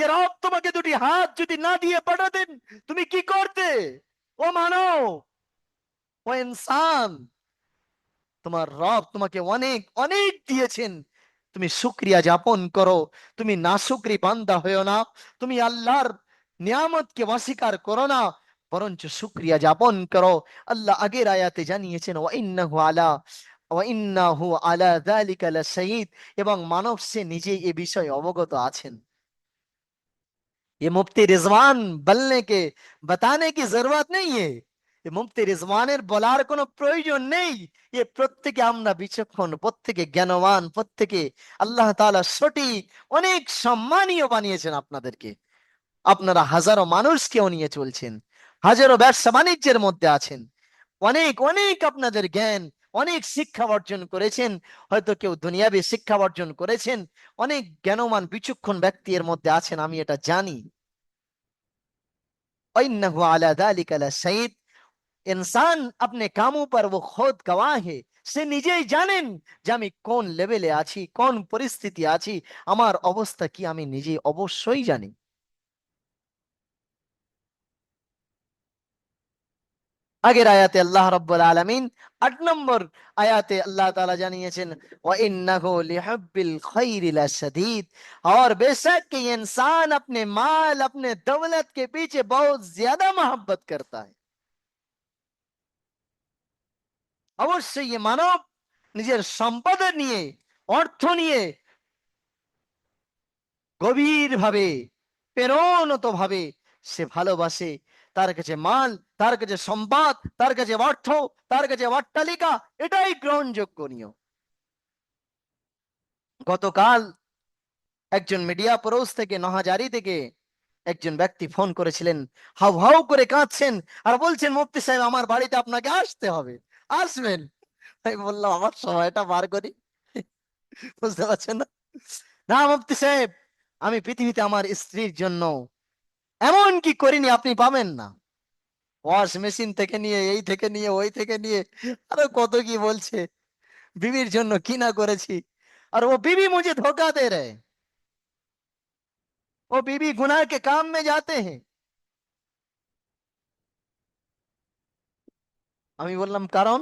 এ রব তোমাকে দুটি হাত যদি না দিয়ে পাঠাতেন, তুমি কি করতে? ও মানব, ও ইনসান, তোমার রব তোমাকে অনেক অনেক দিয়েছেন, তুমি শুকরিয়া যাপন করো। তুমি নাশুকরি বান্দা হয়েও না, তুমি আল্লাহর নিয়ামতকে অস্বীকার করো না, বরঞ্চ শুকরিয়া যাপন করো। আল্লাহ আগের আয়াতে জানিয়েছেন, ওয়া ইন্নাহু আলা যালিকা লাশাহীদ, এবং মানব সে নিজেই এ বিষয়ে অবগত আছেন। ये मुफ्ती रिजवान বলনে কে बताने की जरूरत नहीं है। ये মুফতি রিজওয়ানের বলার কোনো প্রয়োজন নেই। এ প্রত্যেকে আমরা বিচক্ষণ, প্রত্যেকে জ্ঞানবান, প্রত্যেকে আল্লাহ তাআলা সঠিক, অনেক সম্মানীয় বানিয়েছেন আপনাদেরকে। আপনারা হাজারো মানুষকেও নিয়ে চলছেন, হাজারো ব্যবসা বাণিজ্যের মধ্যে আছেন, অনেক অনেক আপনাদের জ্ঞান, অনেক শিক্ষা অর্জন করেছেন। হয়তো কেউ দুনিয়াবী শিক্ষা অর্জন করেছেন, অনেক জ্ঞানবান বিচক্ষণ ব্যক্তি এর মধ্যে আছেন, আমি এটা জানি। इन्नहु अला যালিকা লাশাহীদ। इंसान अपने कामों पर वो खुद गवाह है। সে নিজেই জানেন যে আমি কোন লেভেলে আছি, কোন পরিস্থিতি আছি, আমার অবস্থা কি, আমি নিজেই অবশ্যই জানি। আগের আয়াতে আল্লাহ রাব্বুল আলামিন 8 নম্বর আয়াতে আল্লাহ তাআলা জানিয়েছেন, ওয়া ইন্নাহু লিহুব্বিল খাইরি লাশাদীদ। और बेशक कि ये इंसान अपने माल, अपने दौलत के पीछे बहुत ज्यादा मोहब्बत करता है। অবশ্যই এ মানব নিজের সম্পদের নিয়ে, অর্থ নিয়ে গভীর ভাবে, প্রেরণত ভাবে সে ভালোবাসে। তার কাছে মাল, তার কাছে সম্পদ, তার কাছে অর্থ, তার কাছে অট্টালিকা, এটাই গ্রহণযোগ্য নিয়ম। গতকাল একজন মিডিয়া পরোস থেকে নহাজারি থেকে একজন ব্যক্তি ফোন করেছিলেন, হাউ হাউ করে কাঁদছেন আর বলছেন, মুফতি সাহেব আমার বাড়িতে আপনাকে আসতে হবে, আসবেন। আমি বললাম আমার সময়টা বার করি। বুঝতে পারছেন না? না মুফতি সাহেব, আমি পৃথিবীতে আমার স্ত্রীর জন্য এমন কি করিনি আপনি পাবেন না। ওয়াশ মেশিন থেকে নিয়ে, এই থেকে নিয়ে, ওই থেকে নিয়ে আরো কত কি বলছে, बीवी জন্য কি না করেছি। और वो बीवी मुझे धोखा दे रहे हैं, वो बीवी गुनाह के काम में जाते हैं। আমি বললাম কারণ?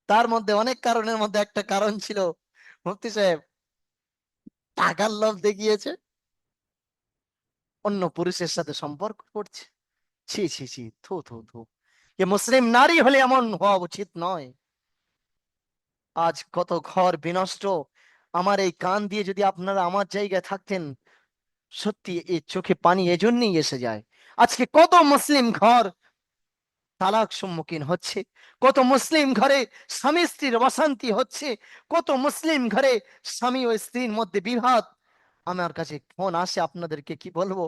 তার মধ্যে অনেক কারণের মধ্যে একটা কারণ ছিল, মুফতি সাহেব টাকার লোভ দেখিয়েছে, অন্য পুরুষের সাথে সম্পর্ক করছে। ছি ছি ছি, থু থু থু, এ মুসলিম নারী হলে এমন হওয়া উচিত নয়। আজ কত ঘর বিনষ্ট। আমার এই কান দিয়ে যদি আপনারা আমার জায়গায় থাকতেন, সত্যি এই চোখে পানি এজন্যই এসে যায়। আজকে কত মুসলিম ঘর তালাক সম্মুখীন হচ্ছে, কত মুসলিম ঘরে স্বামী স্ত্রীর অশান্তি হচ্ছে, কত মুসলিম ঘরে স্বামী ও স্ত্রীর মধ্যে বিবাদ। আমার কাছে ফোন আসে, আপনাদেরকে কি বলবো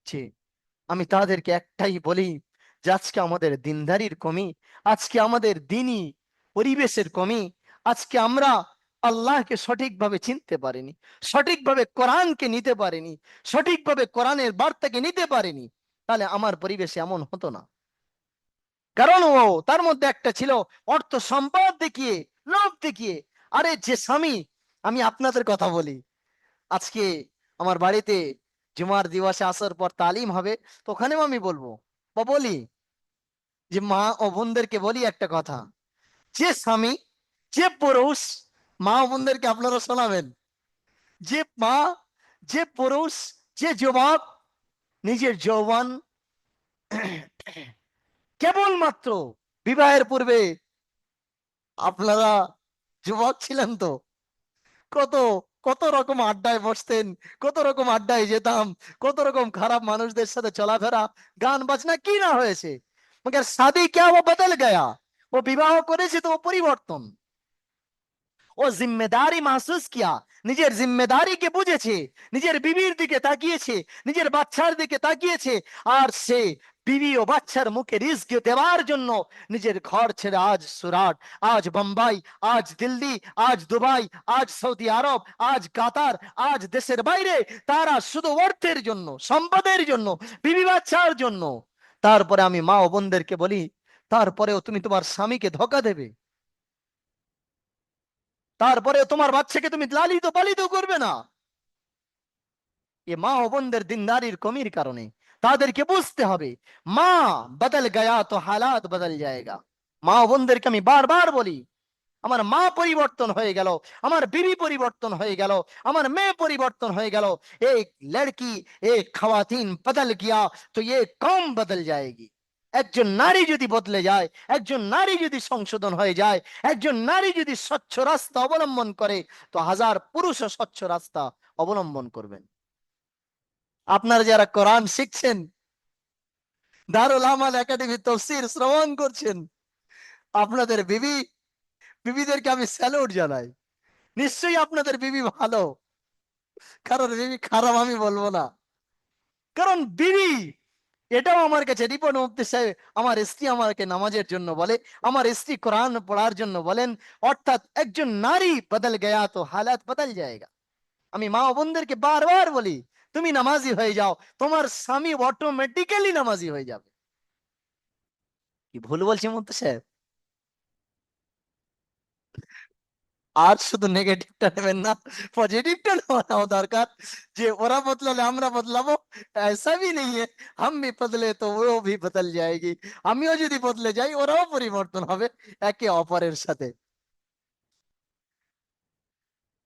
যে আমি তাদেরকে একটাই বলি যে আজকে আমাদের দিনদারির কমি, আজকে আমাদের দিনই পরিবেশের কমি, আজকে আমরা আল্লাহকে সঠিকভাবে চিনতে পারিনি, সঠিকভাবে কোরআনকে নিতে পারিনি, সঠিকভাবে কোরআনের বার্তাকে নিতে পারিনি। তাহলে আমার পরিবেশে এমন হতো না। কারণ ও তার মধ্যে একটা ছিল অর্থ সম্পদ দেখিয়ে, লোভ দেখিয়ে। আরে যে স্বামী, আমি আপনাদের কথা বলি, আজকে আমার বাড়িতে জুমার দিবসে আসার পর তালিম হবে, তো ওখানেও আমি বলবো বা বলি যে মা ও বোনদেরকে বলি একটা কথা, যে স্বামী, যে পুরুষ, মা ও বোনদেরকে আপনারা শোনাবেন, যে মা, যে পুরুষ, যে যুবক নিজের যৌবন কেবলমাত্র বিবাহের পূর্বে, আপনারা যুবক ছিলেন তো, কত কত রকম আড্ডায় বসতেন, কত রকম আড্ডায় যেতাম, কত রকম খারাপ মানুষদের সাথে চলাফেরা, গান বাজনা কি না হয়েছে। মगर शादी क्या वो बदल गया, ও বিবাহ করেছে তো ও পরিবর্তন, ও জিম্মেদারি মাহসুস কিয়া, নিজের জিম্মেদারিকে বুঝেছে, নিজের বিবির দিকে তাকিয়েছে, নিজের বাচ্চার দিকে তাকিয়েছে, আর সে বিবি ও বাচ্চার মুখে রিজক দেওয়ার জন্য নিজের ঘর ছেড়ে আজ সুরাট, আজ বোম্বাই, আজ দিল্লি, আজ দুবাই, আজ সৌদি আরব, আজ কাতার, আজ দেশের বাইরে, তারা শুধু অর্থের জন্য, সম্পদের জন্য, বিবি বাচ্চার জন্য। তারপরে আমি মা ও বোনদেরকে বলি, তারপরেও তুমি তোমার স্বামীকে ধোঁকা দেবে, তারপরে তোমার বাচ্চাকে তুমি লালিত পালিত করবে না। এ মা ও বোনদের দিনদারির কমির কারণে তাদেরকে বুঝতে হবে, মা বদল গয়া তো হালাত বদল जाएगा। মা ও বোনদেরকে আমি বারবার বলি, আমার মা পরিবর্তন হয়ে গেল, আমার বিবি পরিবর্তন হয়ে গেল, আমার মেয়ে পরিবর্তন হয়ে গেল, एक लड़की एक खवातीन बदल गया तो ये कौम बदल जाएगी। একজন নারী যদি বদলে যায়, একজন নারী যদি সংশোধন হয়ে যায়, একজন নারী যদি স্বচ্ছ রাস্তা অবলম্বন করে, তো হাজার পুরুষও স্বচ্ছ রাস্তা অবলম্বন করবেন। আপনারা যারা কোরআন শিখছেন, দারুল আমাল একাডেমি তফসির শ্রবণ করছেন, আপনাদের বিবিদেরকে আমি স্যালুট জানাই। নিশ্চয়ই আপনাদের বিবি ভালো, কারণ বিবি খারাপ আমি বলবো না। কারণ বিবি, এটাও আমার কাছে রিপোর্ট, মুফতি সাহেব আমার স্ত্রী আমাকে নামাজের জন্য বলে, আমার স্ত্রী কোরআন পড়ার জন্য বলেন, অর্থাৎ একজন নারী বদল গয়া তো হালাত বদল जाएगा। আমি মা ও বোনদেরকে বারবার বলি, তুমি নামাজি হয়ে যাও, তোমার স্বামী অটোমেটিক্যালি নামাজি হয়ে যাবে। কি ভুল বলছি মুফতি সাহেব? আর শুধু নেগেটিভটা নেবেন না, পজিটিভটা নেওয়া দরকার, যে ওরা বদলালে আমরা বদলাবো, ऐसा भी नहीं है। हम भी बदले तो वो भी बदल जाएगी। আমিও যদি বদলে যাই ওরাও পরিবর্তন হবে একে অপরের সাথে,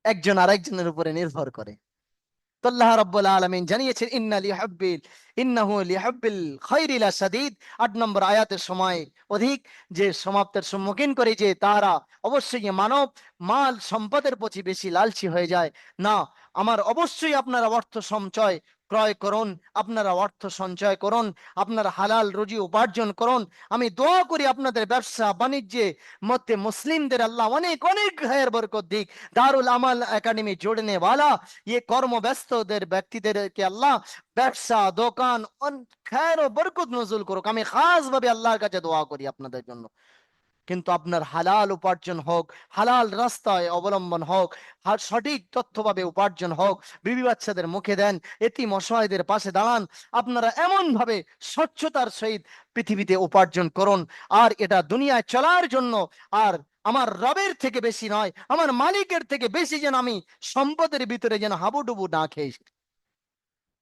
একজন আরেকজনের উপরে নির্ভর করে। তো আল্লাহ রাব্বুল আলামিন জানিয়েছেন, ইন্নাহু লিহুব্বিল খায়রি লাশাদীদ। ৮ নম্বর আয়াতের সময় অধিক যে সমাপ্তের সম্মুখীন করে যে তারা অবশ্যই মানব মাল সম্পদের প্রতি বেশি লালচি হয়ে যায় না। আমার অবশ্যই আপনারা অর্থ সঞ্চয় ক্রয় করুন, আপনারা অর্থ সঞ্চয় করুন, আপনারা হালাল রুজি উপার্জন করুন। আমি দোয়া করি আপনাদের ব্যবসা বাণিজ্যে মধ্যে মুসলিমদের আল্লাহ অনেক অনেক খায়ের বরকত দিক। দারুল আমাল একাডেমি जोड़ने वाला ये কর্মব্যস্তদের ব্যক্তিদেরকে আল্লাহ ব্যবসা দোকান খায়ের ও বরকত নজুল করুক। আমি খাস ভাবে আল্লাহর কাছে দোয়া করি আপনাদের জন্য। কিন্তু আপনার হালাল উপার্জন হোক, হালাল রাস্তায় অবলম্বন হোক, আর সঠিক তথ্যভাবে উপার্জন হোক। বিবি বাচ্চাদের মুখে দেন, এতিম অসহায়দের পাশে দাঁড়ান। আপনারা এমন ভাবে স্বচ্ছতার সহিত পৃথিবীতে উপার্জন করুন, আর এটা দুনিয়ায় চলার জন্য। আর আমার রবের থেকে বেশি নয়, আমার মালিকের থেকে বেশি যেন আমি সম্পদের ভিতরে যেন হাবুডুবু না খেয়ে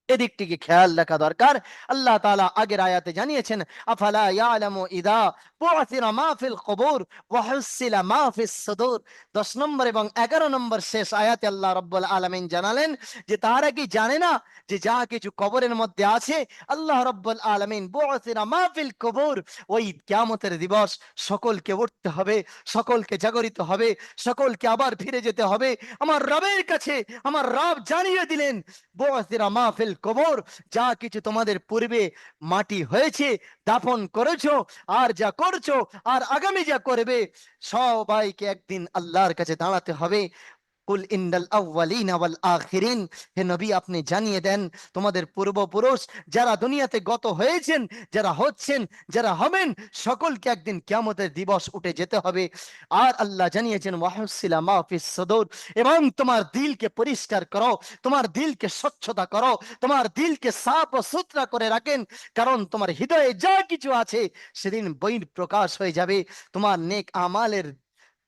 এদিকটিকে খেয়াল রাখা দরকার। আল্লাহ তাআলা আগের আয়াতে জানিয়েছেন, আফালা ইয়ালামু ইদা বুআসিরা মা ফিল কুবুর ওয়া হুসিলা মা ফিস সুদূর। 10 নম্বর এবং 11 নম্বর শেষ আয়াতে আল্লাহ রাব্বুল আলামিন জানালেন যে তারা কি জানে না যে যা কিছু কবরের মধ্যে আছে, আল্লাহ রাব্বুল আলামিন বুআসিরা মা ফিল কুবুর, ওই কিয়ামতের দিবস সকলকে উঠতে হবে, সকলকে জাগরিত হবে, সকলকে আবার ফিরে যেতে হবে আমার রবের কাছে। আমার রব জানিয়ে দিলেন, বুআসিরা মা ফিল কবর, যা কিছু তোমাদের পূর্বে মাটি হয়েছে, দাফন করেছো, আর যা করছো, আর আগামী যা করবে, সবাইকে একদিন আল্লাহর কাছে দাঁড়াতে হবে। কুল ইন্নাল আউয়ালিনা ওয়াল আখিরিন, হে নবী আপনি জানিয়ে দেন তোমাদের পূর্বপুরুষ যারা দুনিয়াতে গত হয়েছেন, যারা হচ্ছেন, যারা হবেন, সকলকে একদিন কিয়ামতের দিবস উঠে যেতে হবে। আর আল্লাহ জানিয়েছেন ওয়াহুসিলা মা ফিস সুদূর, এবং তোমার দিলকে পরিষ্কার করো, তোমার দিলকে স্বচ্ছতা করো, তোমার দিলকে সাফ ও সুতরা করে রাখেন। কারণ তোমার হৃদয়ে যা কিছু আছে সেদিন বহির প্রকাশ হয়ে যাবে। তোমার নেক আমালের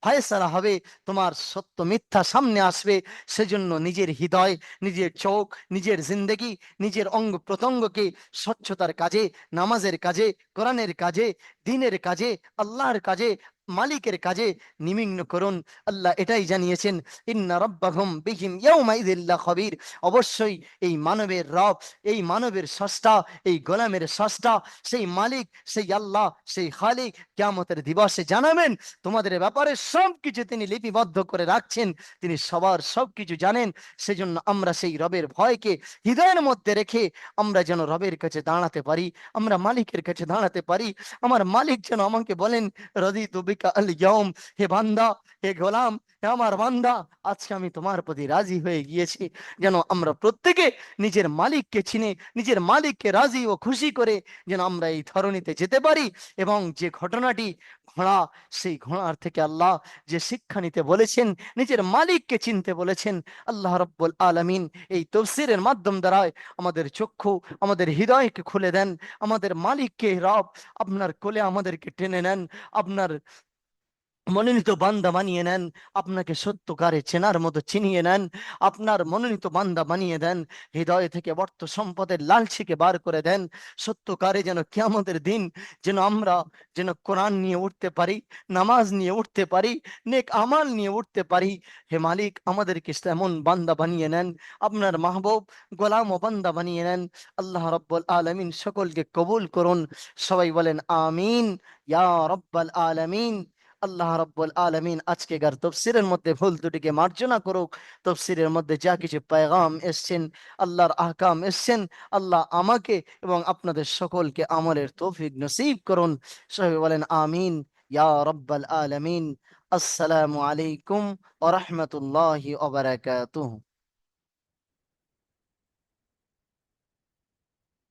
ফয়সালা হবে, তোমার সত্য মিথ্যা সামনে আসবে। সেজন্য নিজের হৃদয়, নিজের চোখ, নিজের জিন্দেগি, নিজের অঙ্গ প্রত্যঙ্গকে স্বচ্ছতার কাজে, নামাজের কাজে, কোরআনের কাজে, দ্বীনের কাজে, আল্লাহর কাজে, মালিকের কাজে নিমগ্ন করুন। আল্লাহ এটাই জানিয়েছেন, ইন্না রাব্বাহুম বিহিম ইয়াউমাইযিল লাখাবীর। অবশ্যই এই মানবের রব, এই মানবের স্রষ্টা, এই গোলামের স্রষ্টা, সেই মালিক, সেই আল্লাহ, সেই খালিক কিয়ামতের দিবসে জানাবেন তোমাদের ব্যাপারে সবকিছু তিনি লিপিবদ্ধ করে রাখছেন, তিনি সবার সবকিছু জানেন। সেজন্য আমরা সেই রবের ভয়কে হৃদয়ের মধ্যে রেখে আমরা যেন রবের কাছে দাঁড়াতে পারি, আমরা মালিকের কাছে দাঁড়াতে পারি। আমার মালিক যেন আমাকে বলেন, রাদিতু বিকা আল ইয়াউম, হে বান্দা, হে গোলাম, হে আমার বান্দা, আজকে আমি তোমার প্রতি রাজি হয়ে গিয়েছি। যেন আমরা প্রত্যেকে নিজের মালিককে চিনে, নিজের মালিককে রাজি ও খুশি করে যেন আমরা এই ধরনীতে যেতে পারি। এবং যে ঘটনাটি ঘোড়া, সেই ঘোড়ার থেকে আল্লাহ যে শিক্ষা নিতে বলেছেন, নিজের মালিককে চিনতে বলেছেন, আল্লাহ রাব্বুল আলামিন এই তাফসীরের মাধ্যম দ্বারায় আমাদের চক্ষু, আমাদের হৃদয়কে খুলে দেন। আমাদের মালিককে রব আপনার কোলে আমাদেরকে টেনে নেন, আপনার মনোনীত বান্দা বানিয়ে নেন, আপনাকে সত্যকারে চেনার মতো চিনিয়ে নেন, আপনার মনোনীত বান্দা বানিয়ে দেন। হৃদয় থেকে অর্থ সম্পদের লালসিকে বার করে দেন। সত্যকারে যেন কিয়ামতের দিন যেন আমরা যেন কোরআন নিয়ে উঠতে পারি, নামাজ নিয়ে উঠতে পারি, নেক আমাল নিয়ে উঠতে পারি। হে মালিক আমাদেরকে এমন বান্দা বানিয়ে নেন, আপনার মাহবুব গোলাম ও বান্দা বানিয়ে নেন। আল্লাহ রাব্বুল আলামিন সকলকে কবুল করুন। সবাই বলেন আমিন ইয়া রাব্বাল আলামিন। আল্লাহ রাব্বুল আলামিন আজকেকার তফসিরের মধ্যে ভুল ত্রুটিকে মার্জনা করুক। তফসিরের মধ্যে যা কিছু পেগাম এসছেন, আল্লাহর আহকাম এসছেন, আল্লাহ আমাকে এবং আপনাদের সকলকে আমলের তৌফিক নসিব করুন। সবাই বলেন আমিন ইয়া রাব্বাল আলামিন। আসসালামু আলাইকুম ওয়া রাহমাতুল্লাহি ওয়া বারাকাতুহু।